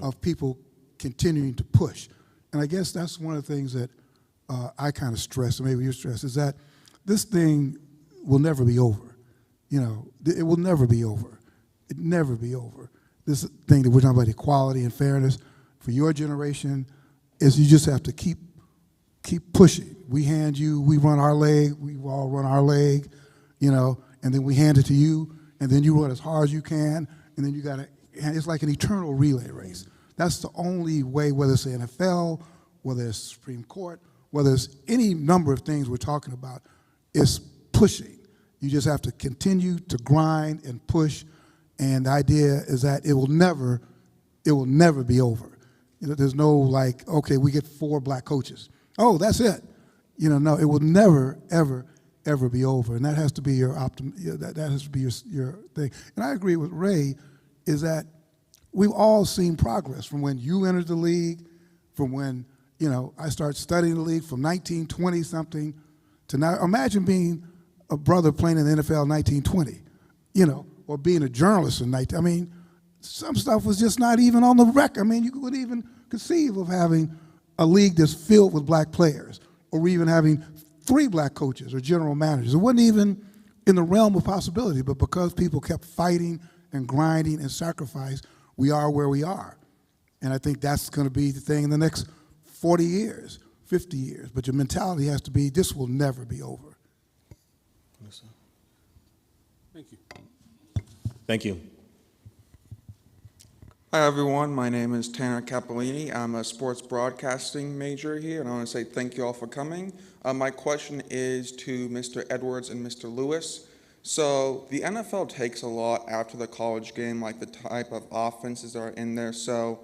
of people continuing to push. And I guess that's one of the things that I kind of stress, and maybe you stress, is that this thing will never be over. It will never be over. It never be over. This thing that we're talking about, equality and fairness, for your generation, is you just have to keep pushing. We run our leg, we all run our leg, and then we hand it to you, and then you run as hard as you can, and then you got to, it's like an eternal relay race. That's the only way, whether it's the NFL, whether it's Supreme Court, whether it's any number of things we're talking about, it's pushing. You just have to continue to grind and push, and the idea is that it will never be over. There's no like, okay, we get 4 black coaches. Oh, that's it. No, it will never, ever be over, and that has to be your that has to be your thing. And I agree with Ray, is that we've all seen progress from when you entered the league, from when I started studying the league, from 1920 something to now. Imagine being a brother playing in the NFL in 1920, or being a journalist in 19. I mean, some stuff was just not even on the record. I mean, you couldn't even conceive of having a league that's filled with black players, or even having 3 black coaches or general managers. It wasn't even in the realm of possibility, but because people kept fighting and grinding and sacrifice, we are where we are. And I think that's going to be the thing in the next 40 years, 50 years. But your mentality has to be, this will never be over. Thank you. Thank you. Hi everyone, my name is Tanner Capolini. I'm a sports broadcasting major here, and I want to say thank you all for coming. My question is to Mr. Edwards and Mr. Lewis. So the NFL takes a lot after the college game, like the type of offenses that are in there. So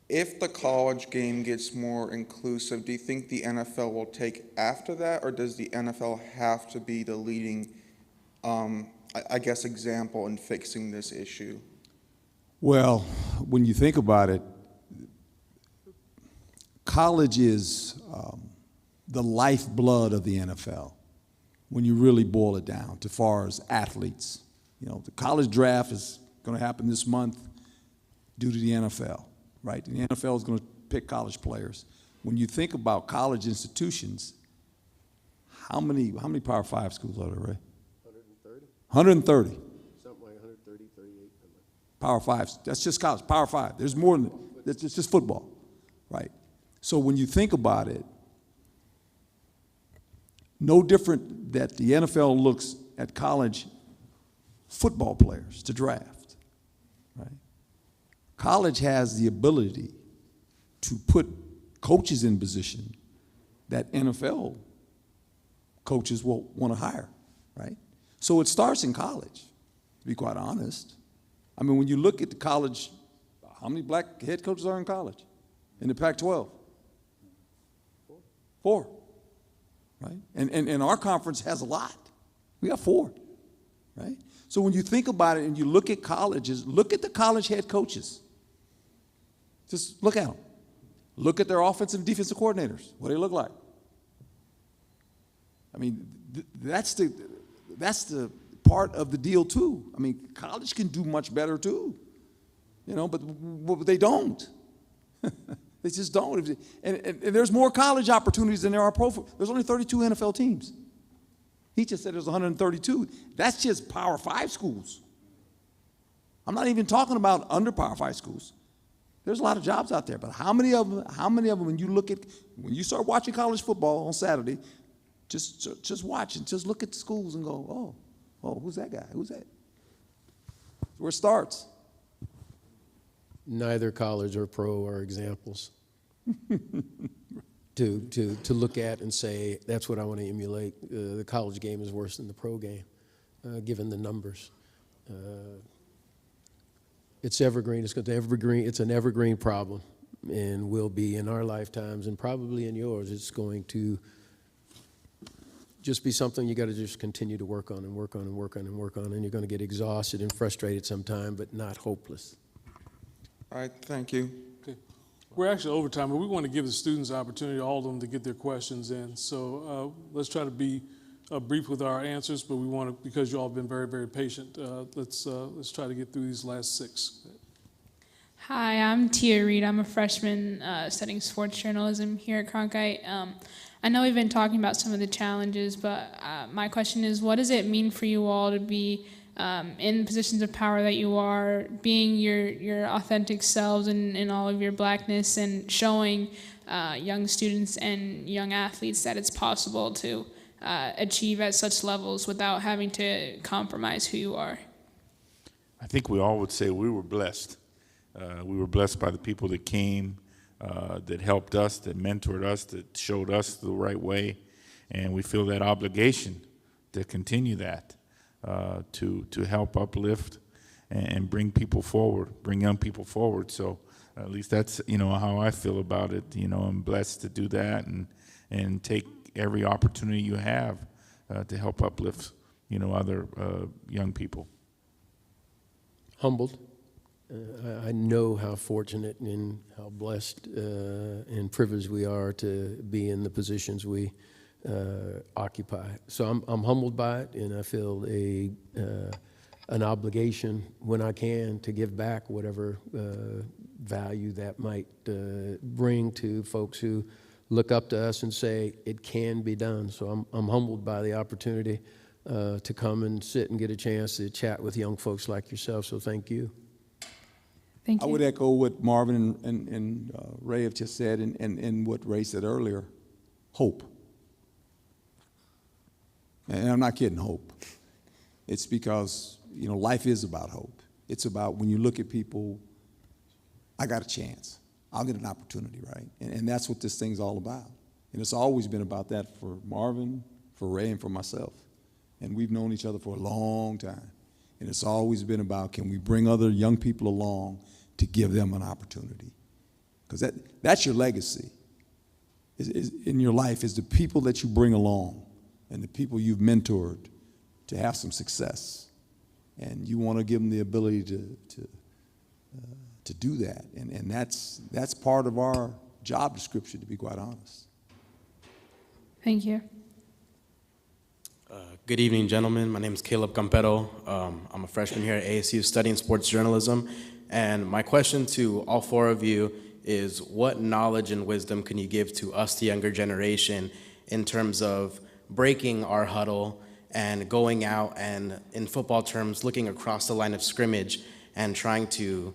if the college game gets more inclusive, do you think the NFL will take after that, or does the NFL have to be the leading, example in fixing this issue? Well, when you think about it, college is the lifeblood of the NFL when you really boil it down to far as athletes. The college draft is going to happen this month due to the NFL, right? And the NFL is going to pick college players. When you think about college institutions, how many Power 5 schools are there, Ray? 130. 130. Something like 130, 38. Power 5. That's just college. Power 5. There's more than that. It's just football, right? So when you think about it, no different that the NFL looks at college football players to draft, right? College has the ability to put coaches in position that NFL coaches will want to hire, right? So it starts in college, to be quite honest. I mean, when you look at the college, how many black head coaches are in college? In the Pac-12? 4. Right? And our conference has a lot. We got 4, right? So when you think about it and you look at colleges, look at the college head coaches. Just look at them. Look at their offensive and defensive coordinators. What do they look like? I mean, that's the part of the deal too. I mean, college can do much better too, you know, but they don't. They just don't. And there's more college opportunities than there are pro. There's only 32 NFL teams. He just said there's 132. That's just Power 5 schools. I'm not even talking about under Power 5 schools. There's a lot of jobs out there, but how many of them when you start watching college football on Saturday, just watch and just look at the schools and go, oh, who's that guy? Who's that? That's where it starts. Neither college or pro are examples to look at and say, that's what I want to emulate. The college game is worse than the pro game, given the numbers. It's evergreen. It's an evergreen problem, and will be in our lifetimes and probably in yours. It's going to just be something you got to just continue to work on and work on and work on and work on, and you're going to get exhausted and frustrated sometime, but not hopeless. All right, thank you. Okay. We're actually over time, but we want to give the students an opportunity, all of them, to get their questions in. So let's try to be brief with our answers, but we want to, because you all have been very, very patient, let's try to get through these last 6. Hi, I'm Tia Reed. I'm a freshman studying sports journalism here at Cronkite. I know we've been talking about some of the challenges, but my question is, what does it mean for you all to be in positions of power that you are, being your authentic selves in all of your blackness, and showing young students and young athletes that it's possible to achieve at such levels without having to compromise who you are? I think we all would say we were blessed. We were blessed by the people that came, that helped us, that mentored us, that showed us the right way, and we feel that obligation to continue that, to help uplift and bring people forward, bring young people forward. So at least that's, how I feel about it. I'm blessed to do that and take every opportunity you have to help uplift, other young people. Humbled. I know how fortunate and how blessed and privileged we are to be in the positions we occupy. So I'm humbled by it, and I feel an obligation when I can to give back whatever value that might bring to folks who look up to us and say it can be done. So I'm humbled by the opportunity to come and sit and get a chance to chat with young folks like yourself. So thank you. Thank you. I would echo what Marvin and Ray have just said, and what Ray said earlier. Hope. And I'm not kidding, hope. It's because, life is about hope. It's about when you look at people, I got a chance. I'll get an opportunity, right? And that's what this thing's all about. And it's always been about that for Marvin, for Ray, and for myself. And we've known each other for a long time. And it's always been about, can we bring other young people along to give them an opportunity? Because that's your legacy is in your life, is the people that you bring along and the people you've mentored to have some success. And you want to give them the ability to do that. And that's part of our job description, to be quite honest. Thank you. Good evening, gentlemen. My name is Caleb Campero. I'm a freshman here at ASU studying sports journalism. And my question to all four of you is, what knowledge and wisdom can you give to us, the younger generation, in terms of breaking our huddle and going out and, in football terms, looking across the line of scrimmage and trying to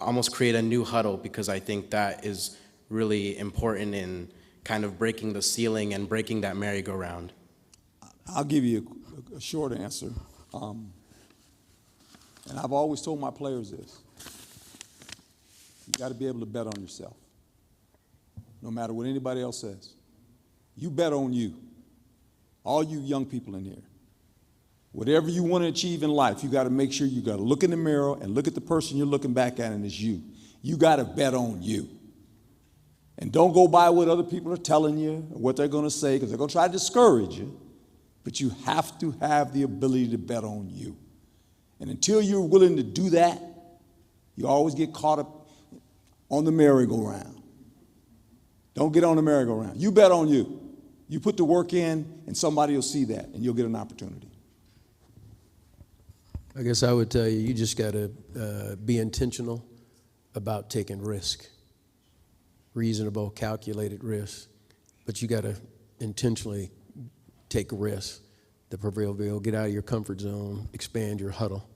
almost create a new huddle, because I think that is really important in kind of breaking the ceiling and breaking that merry-go-round. I'll give you a short answer. And I've always told my players this. You got to be able to bet on yourself, no matter what anybody else says. You bet on you. All you young people in here. Whatever you want to achieve in life, you got to make sure you got to look in the mirror and look at the person you're looking back at, and it's you. You got to bet on you. And don't go by what other people are telling you or what they're going to say, because they're going to try to discourage you. But you have to have the ability to bet on you. And until you're willing to do that, you always get caught up on the merry-go-round. Don't get on the merry-go-round. You bet on you. You put the work in, and somebody will see that, and you'll get an opportunity. I guess I would tell you, you just got to be intentional about taking risk. Reasonable, calculated risk. But you got to intentionally take a risk. The proverbial, get out of your comfort zone, expand your huddle.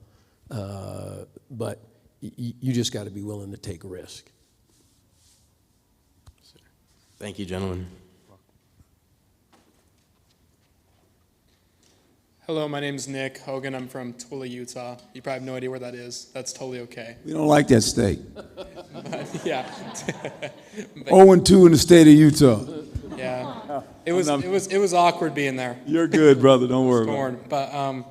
But you just got to be willing to take a risk. Thank you, gentlemen. Hello, my name is Nick Hogan. I'm from Twilla, Utah. You probably have no idea where that is. That's totally okay. We don't like that state. Yeah. 0-2 in the state of Utah. Yeah. It was awkward being there. You're good, brother. Don't worry about it. But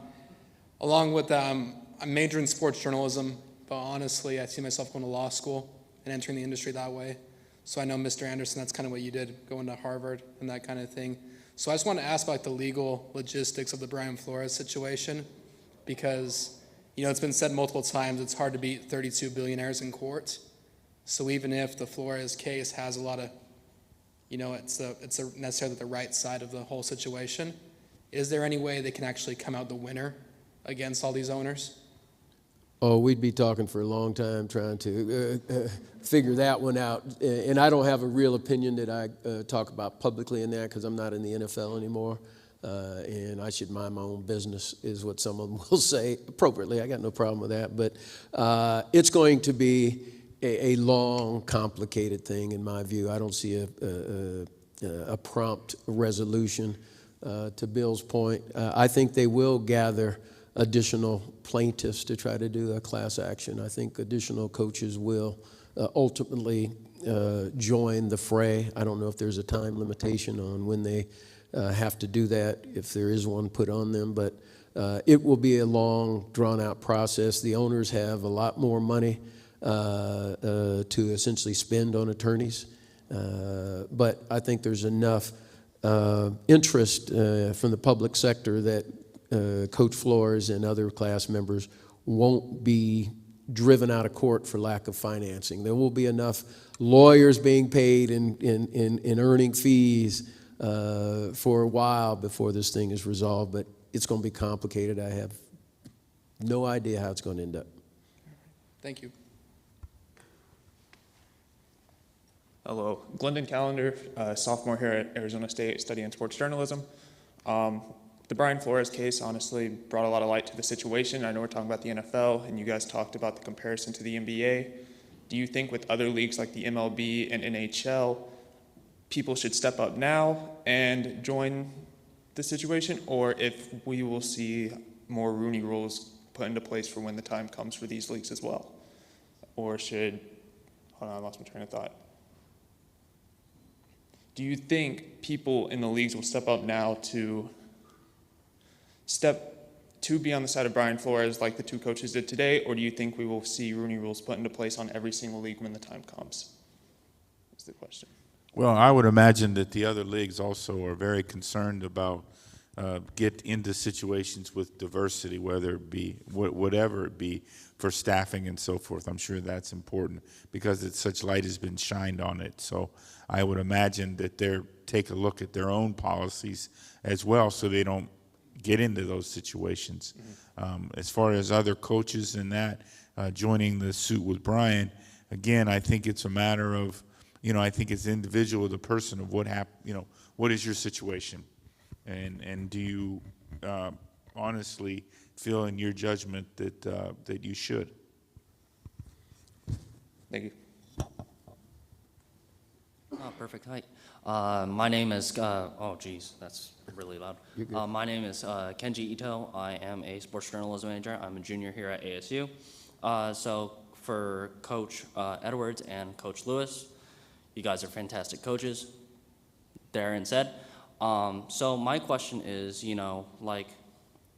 along with that, I'm majoring in sports journalism. But honestly, I see myself going to law school and entering the industry that way. So I know, Mr. Anderson, that's kind of what you did, going to Harvard and that kind of thing. So I just want to ask about the legal logistics of the Brian Flores situation, because, you know, it's been said multiple times, it's hard to beat 32 billionaires in court. So even if the Flores case has a lot of, you know, it's necessarily the right side of the whole situation, is there any way they can actually come out the winner against all these owners? Oh, we'd be talking for a long time trying to figure that one out. And I don't have a real opinion that I talk about publicly in that, because I'm not in the NFL anymore. And I should mind my own business, is what someone will say appropriately. I got no problem with that. But it's going to be a long, complicated thing in my view. I don't see a prompt resolution. To Bill's point, I think they will gather additional plaintiffs to try to do a class action. I think additional coaches will ultimately join the fray. I don't know if there's a time limitation on when they have to do that, if there is one put on them, but it will be a long, drawn-out process. The owners have a lot more money to essentially spend on attorneys, but I think there's enough interest from the public sector that Coach Flores and other class members won't be driven out of court for lack of financing. There will be enough lawyers being paid and earning fees for a while before this thing is resolved, but it's going to be complicated. I have no idea how it's going to end up. Thank you. Hello, Glendon Callender, sophomore here at Arizona State, studying sports journalism. The Brian Flores case honestly brought a lot of light to the situation. I know we're talking about the NFL, and you guys talked about the comparison to the NBA. Do you think with other leagues like the MLB and NHL, people should step up now and join the situation, or if we will see more Rooney rules put into place for when the time comes for these leagues as well? Or should, hold on, I lost my train of thought. Do you think people in the leagues will step up now to be on the side of Brian Flores like the two coaches did today, or do you think we will see Rooney rules put into place on every single league when the time comes? That's the question. Well, I would imagine that the other leagues also are very concerned about get into situations with diversity, whether it be whatever it be, for staffing and so forth. I'm sure that's important because such light has been shined on it. So I would imagine that they're take a look at their own policies as well, so they don't get into those situations. As far as other coaches and that, joining the suit with Brian. Again, I think it's a matter of, I think it's individual to the person of what happened, what is your situation? And do you honestly feel in your judgment that you should? Thank you. Oh, perfect. Hi. My name is, that's really loud. My name is Kenji Ito. I am a sports journalism major. I'm a junior here at ASU. So for Coach Edwards and Coach Lewis, you guys are fantastic coaches. Darren said. So my question is,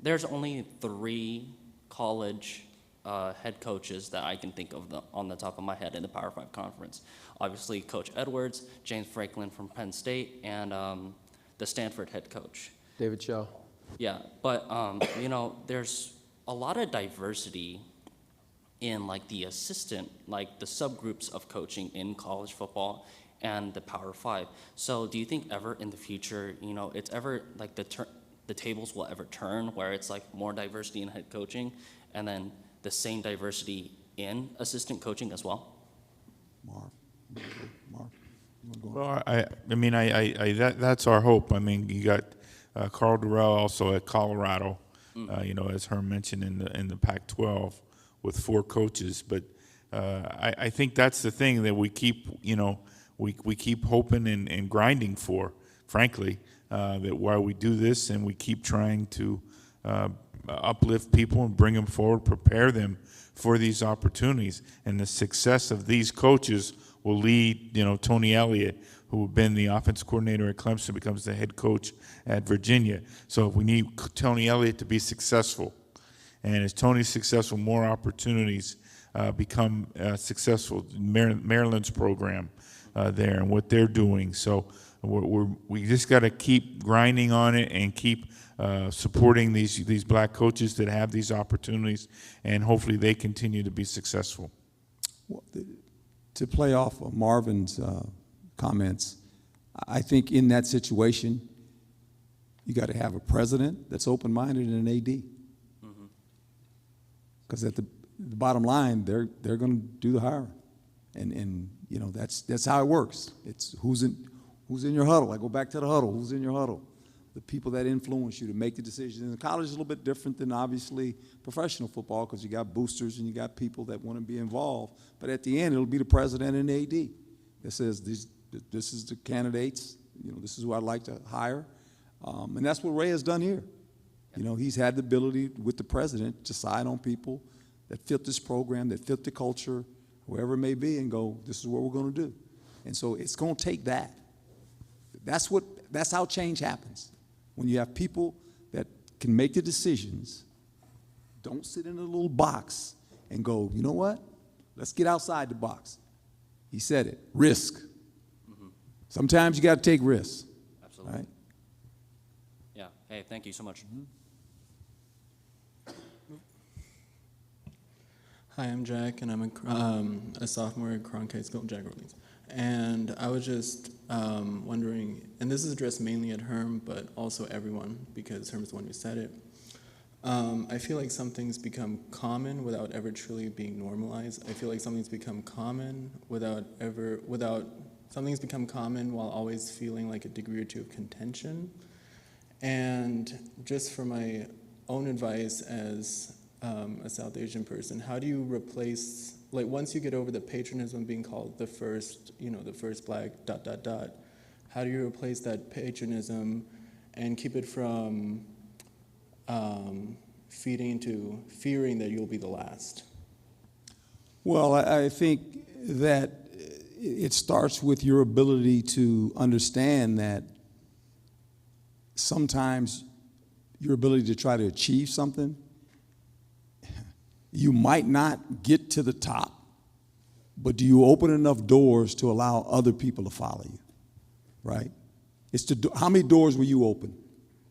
there's only 3 college head coaches that I can think of on the top of my head in the Power 5 conference. Obviously, Coach Edwards, James Franklin from Penn State, and the Stanford head coach. David Shaw. Yeah, but there's a lot of diversity in the assistant, the subgroups of coaching in college football and the Power 5. So do you think ever in the future, it's ever the tables will ever turn where it's more diversity in head coaching and then the same diversity in assistant coaching as well? Mark, you want to go? Well, that's our hope. I mean, you got Carl Durrell also at Colorado, as Herm mentioned in the Pac-12 with 4 coaches. But I think that's the thing that we keep, we keep hoping and grinding for, frankly, that while we do this and we keep trying to uplift people and bring them forward, prepare them for these opportunities. And the success of these coaches will lead, Tony Elliott, who had been the offense coordinator at Clemson, becomes the head coach at Virginia. So if we need Tony Elliott to be successful, and as Tony's successful, more opportunities become successful. Maryland's program there and what they're doing. So we just got to keep grinding on it and keep supporting these black coaches that have these opportunities, and hopefully they continue to be successful. Well, to play off of Marvin's comments, I think in that situation, you got to have a president that's open-minded and an AD. Because at the bottom line, they're going to do the hiring, and that's how it works. It's who's in your huddle. I go back to the huddle. Who's in your huddle? The people that influence you to make the decisions. And college is a little bit different than obviously professional football because you got boosters and you got people that want to be involved. But at the end, it'll be the president and the AD that says this is the candidates. This is who I'd like to hire, and that's what Ray has done here. He's had the ability with the president to decide on people that fit this program, that fit the culture, whoever it may be, and go, this is what we're going to do. And so it's going to take that. That's how change happens. When you have people that can make the decisions, don't sit in a little box and go, you know what? Let's get outside the box. He said it, risk. Mm-hmm. Sometimes you got to take risks. Absolutely. Right? Yeah. Hey, thank you so much. Mm-hmm. Hi, I'm Jack, and I'm a sophomore at Cronkite School, Jack Orleans. And I was just wondering, and this is addressed mainly at Herm, but also everyone, because Herm's the one who said it. I feel like some things become common without ever truly being normalized. I feel like something's become common something's become common while always feeling like a degree or two of contention. And just for my own advice as a South Asian person, how do you replace, once you get over the patronism being called the first black ... how do you replace that patronism and keep it from feeding into fearing that you'll be the last? Well, I think that it starts with your ability to understand that sometimes your ability to try to achieve something, you might not get to the top, but do you open enough doors to allow other people to follow you, right? How many doors will you open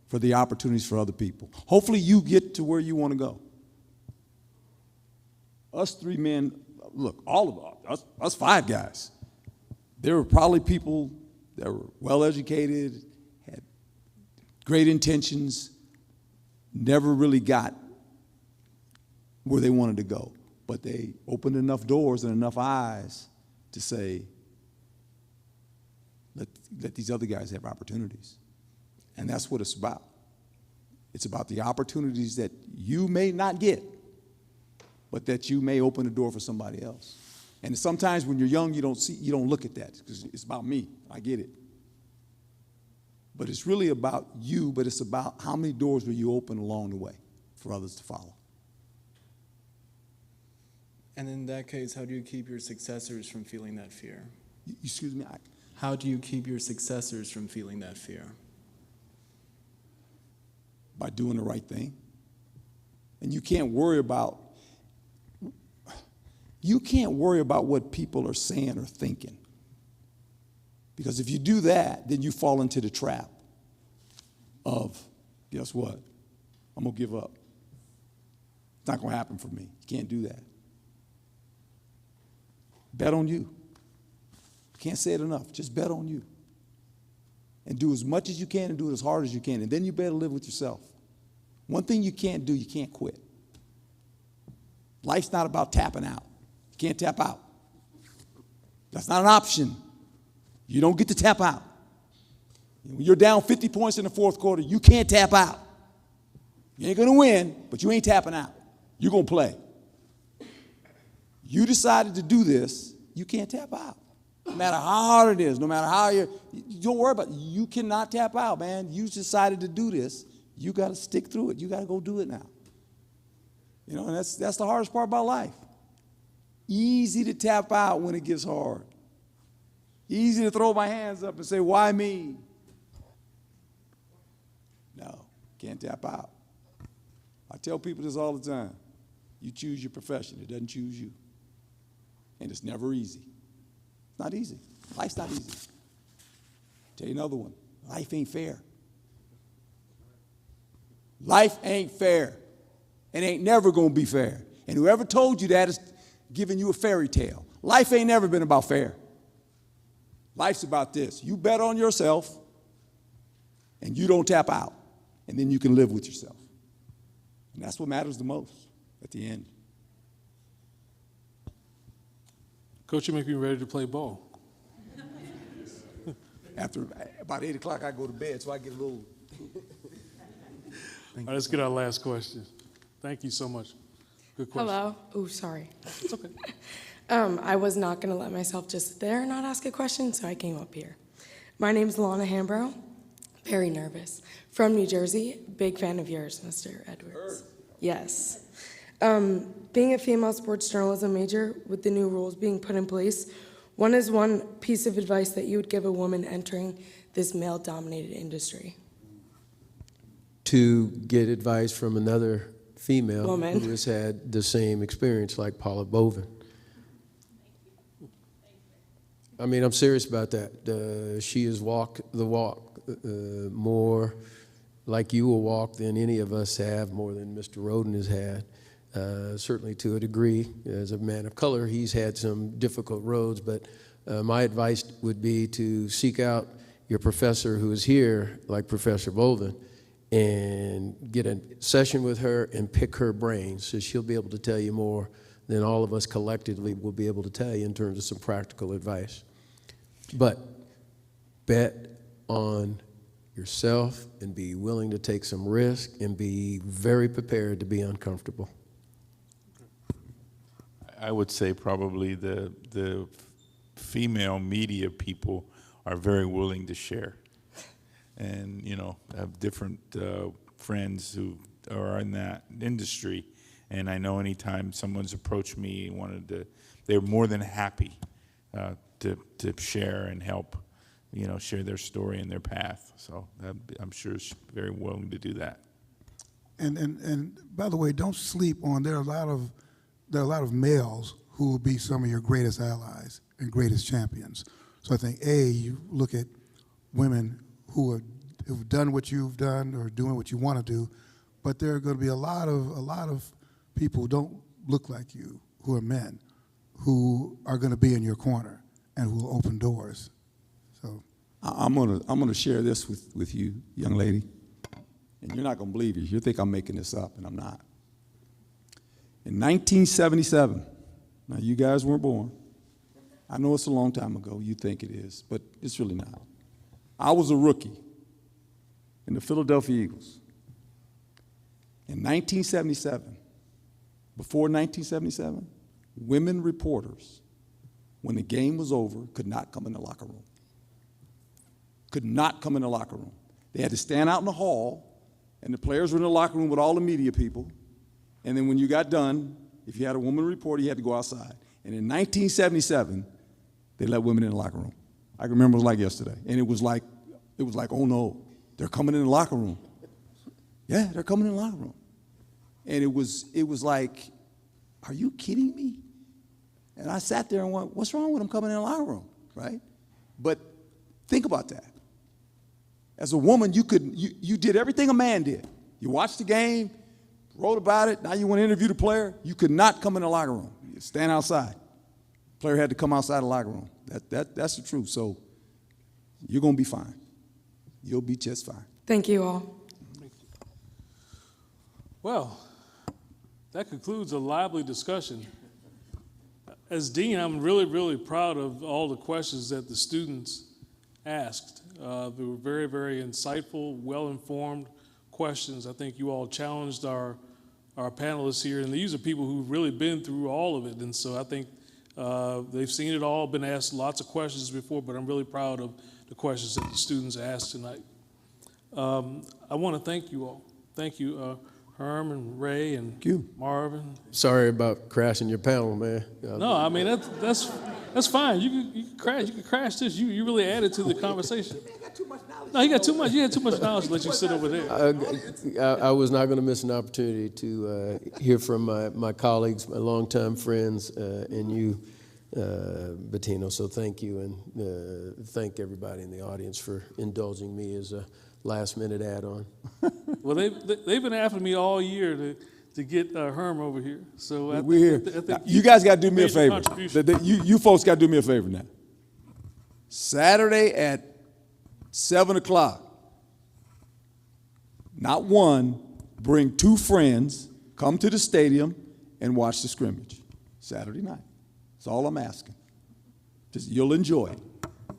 for the opportunities for other people? Hopefully you get to where you want to go. Us 3 men, look, all of us 5 guys, there were probably people that were well-educated, had great intentions, never really got where they wanted to go. but they opened enough doors and enough eyes to say, let these other guys have opportunities. And that's what it's about. It's about the opportunities that you may not get, but that you may open the door for somebody else. And sometimes when you're young, you don't look at that because it's about me. I get it. But it's really about you, but it's about how many doors will you open along the way for others to follow. And in that case, how do you keep your successors from feeling that fear? Excuse me? How do you keep your successors from feeling that fear? By doing the right thing. And you can't worry about what people are saying or thinking. Because if you do that, then you fall into the trap of, guess what? I'm going to give up. It's not going to happen for me. You can't do that. Bet on you. Can't say it enough. Just bet on you. And do as much as you can and do it as hard as you can. And then you better live with yourself. One thing you can't do, you can't quit. Life's not about tapping out. You can't tap out. That's not an option. You don't get to tap out. When you're down 50 points in the fourth quarter, you can't tap out. You ain't going to win, but you ain't tapping out. You're going to play. You decided to do this, you can't tap out. No matter how hard it is, no matter how you don't worry about it. You cannot tap out, man. You decided to do this. You got to stick through it. You got to go do it now. You know, and that's the hardest part about life. Easy to tap out when it gets hard. Easy to throw my hands up and say, why me? No, can't tap out. I tell people this all the time. You choose your profession. It doesn't choose you. And it's never easy. It's not easy. Life's not easy. Tell you another one. Life ain't fair. Life ain't fair. It ain't never going to be fair. And whoever told you that is giving you a fairy tale. Life ain't never been about fair. Life's about this. You bet on yourself and you don't tap out. And then you can live with yourself. And that's what matters the most at the end. Coach, you make me ready to play ball. After about 8 o'clock, I go to bed, so I get a little. All right, let's get our last question. Thank you so much. Good question. Hello. Oh, sorry. It's okay. I was not going to let myself just sit there and not ask a question, so I came up here. My name's Lana Hambro. Very nervous. From New Jersey. Big fan of yours, Mr. Edwards. Yes. Being a female sports journalism major, with the new rules being put in place, what is one piece of advice that you would give a woman entering this male-dominated industry? To get advice from another female Woman. who has had the same experience like Paula Bovin. I mean, I'm serious about that. She has walked the walk more like you will walk than any of us have, more than Mr. Roden has had. Certainly to a degree. As a man of color, he's had some difficult roads, but my advice would be to seek out your professor who is here, like Professor Bovin, and get a session with her and pick her brains, so she'll be able to tell you more than all of us collectively will be able to tell you in terms of some practical advice. But bet on yourself and be willing to take some risk and be very prepared to be uncomfortable. I would say probably the female media people are very willing to share. And, you know, I have different friends who are in that industry. And I know anytime someone's approached me and they're more than happy to share and help, you know, share their story and their path. So I'm sure she's very willing to do that. And by the way, don't sleep on, there are a lot of males who will be some of your greatest allies and greatest champions. So I think, you look at women who've done what you've done or doing what you want to do, but there are going to be a lot of people who don't look like you, who are men, who are going to be in your corner and who will open doors. So I'm gonna share this with you, young lady, and you're not gonna believe it. You think I'm making this up, and I'm not. In 1977, now you guys weren't born. I know it's a long time ago, you think it is, but it's really not. I was a rookie in the Philadelphia Eagles. In 1977, before 1977, women reporters, when the game was over, could not come in the locker room. Could not come in the locker room. They had to stand out in the hall, and the players were in the locker room with all the media people. And then when you got done, if you had a woman reporter, you had to go outside. And in 1977, they let women in the locker room. I can remember it was like yesterday. And it was like, oh no, they're coming in the locker room. Yeah, they're coming in the locker room. And it was like, are you kidding me? And I sat there and went, what's wrong with them coming in the locker room, right? But think about that. As a woman, you did everything a man did. You watched the game, wrote about it, now you want to interview the player. You could not come in the locker room. You stand outside. The player had to come outside the locker room. That's the truth. So you're going to be fine. You'll be just fine. Thank you all. Well, that concludes a lively discussion. As dean, I'm really, really proud of all the questions that the students asked. They were very, very insightful, well-informed questions. I think you all challenged our panelists here, and these are people who've really been through all of it, and so I think they've seen it all, been asked lots of questions before, but I'm really proud of the questions that the students asked tonight. I want to thank you all. Thank you, Herm and Ray and Marvin. Sorry about crashing your panel, man. No, I mean that's fine. You can crash this. You really added to the conversation. No, you got too much. You had too much knowledge to let you sit over there. I was not going to miss an opportunity to hear from my colleagues, my longtime friends, and you, Battinto. So thank you, and thank everybody in the audience for indulging me as a last-minute add-on. Well, they've been after me all year to get Herm over here. So we're here. You guys got to do me a favor. You folks got to do me a favor now. Saturday at 7 o'clock, not one, bring 2 friends, come to the stadium and watch the scrimmage Saturday night. That's all I'm asking. Just, you'll enjoy it.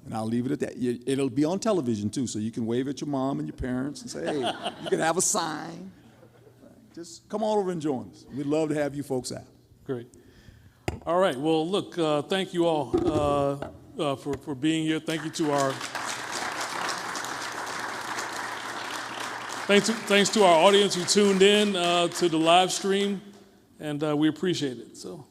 And I'll leave it at that. It'll be on television, too, so you can wave at your mom and your parents and say, hey, you can have a sign. Just come on over and join us. We'd love to have you folks out. Great. All right. Well, look, thank you all for being here. Thank you to our thanks to our audience who tuned in to the live stream, and we appreciate it. So.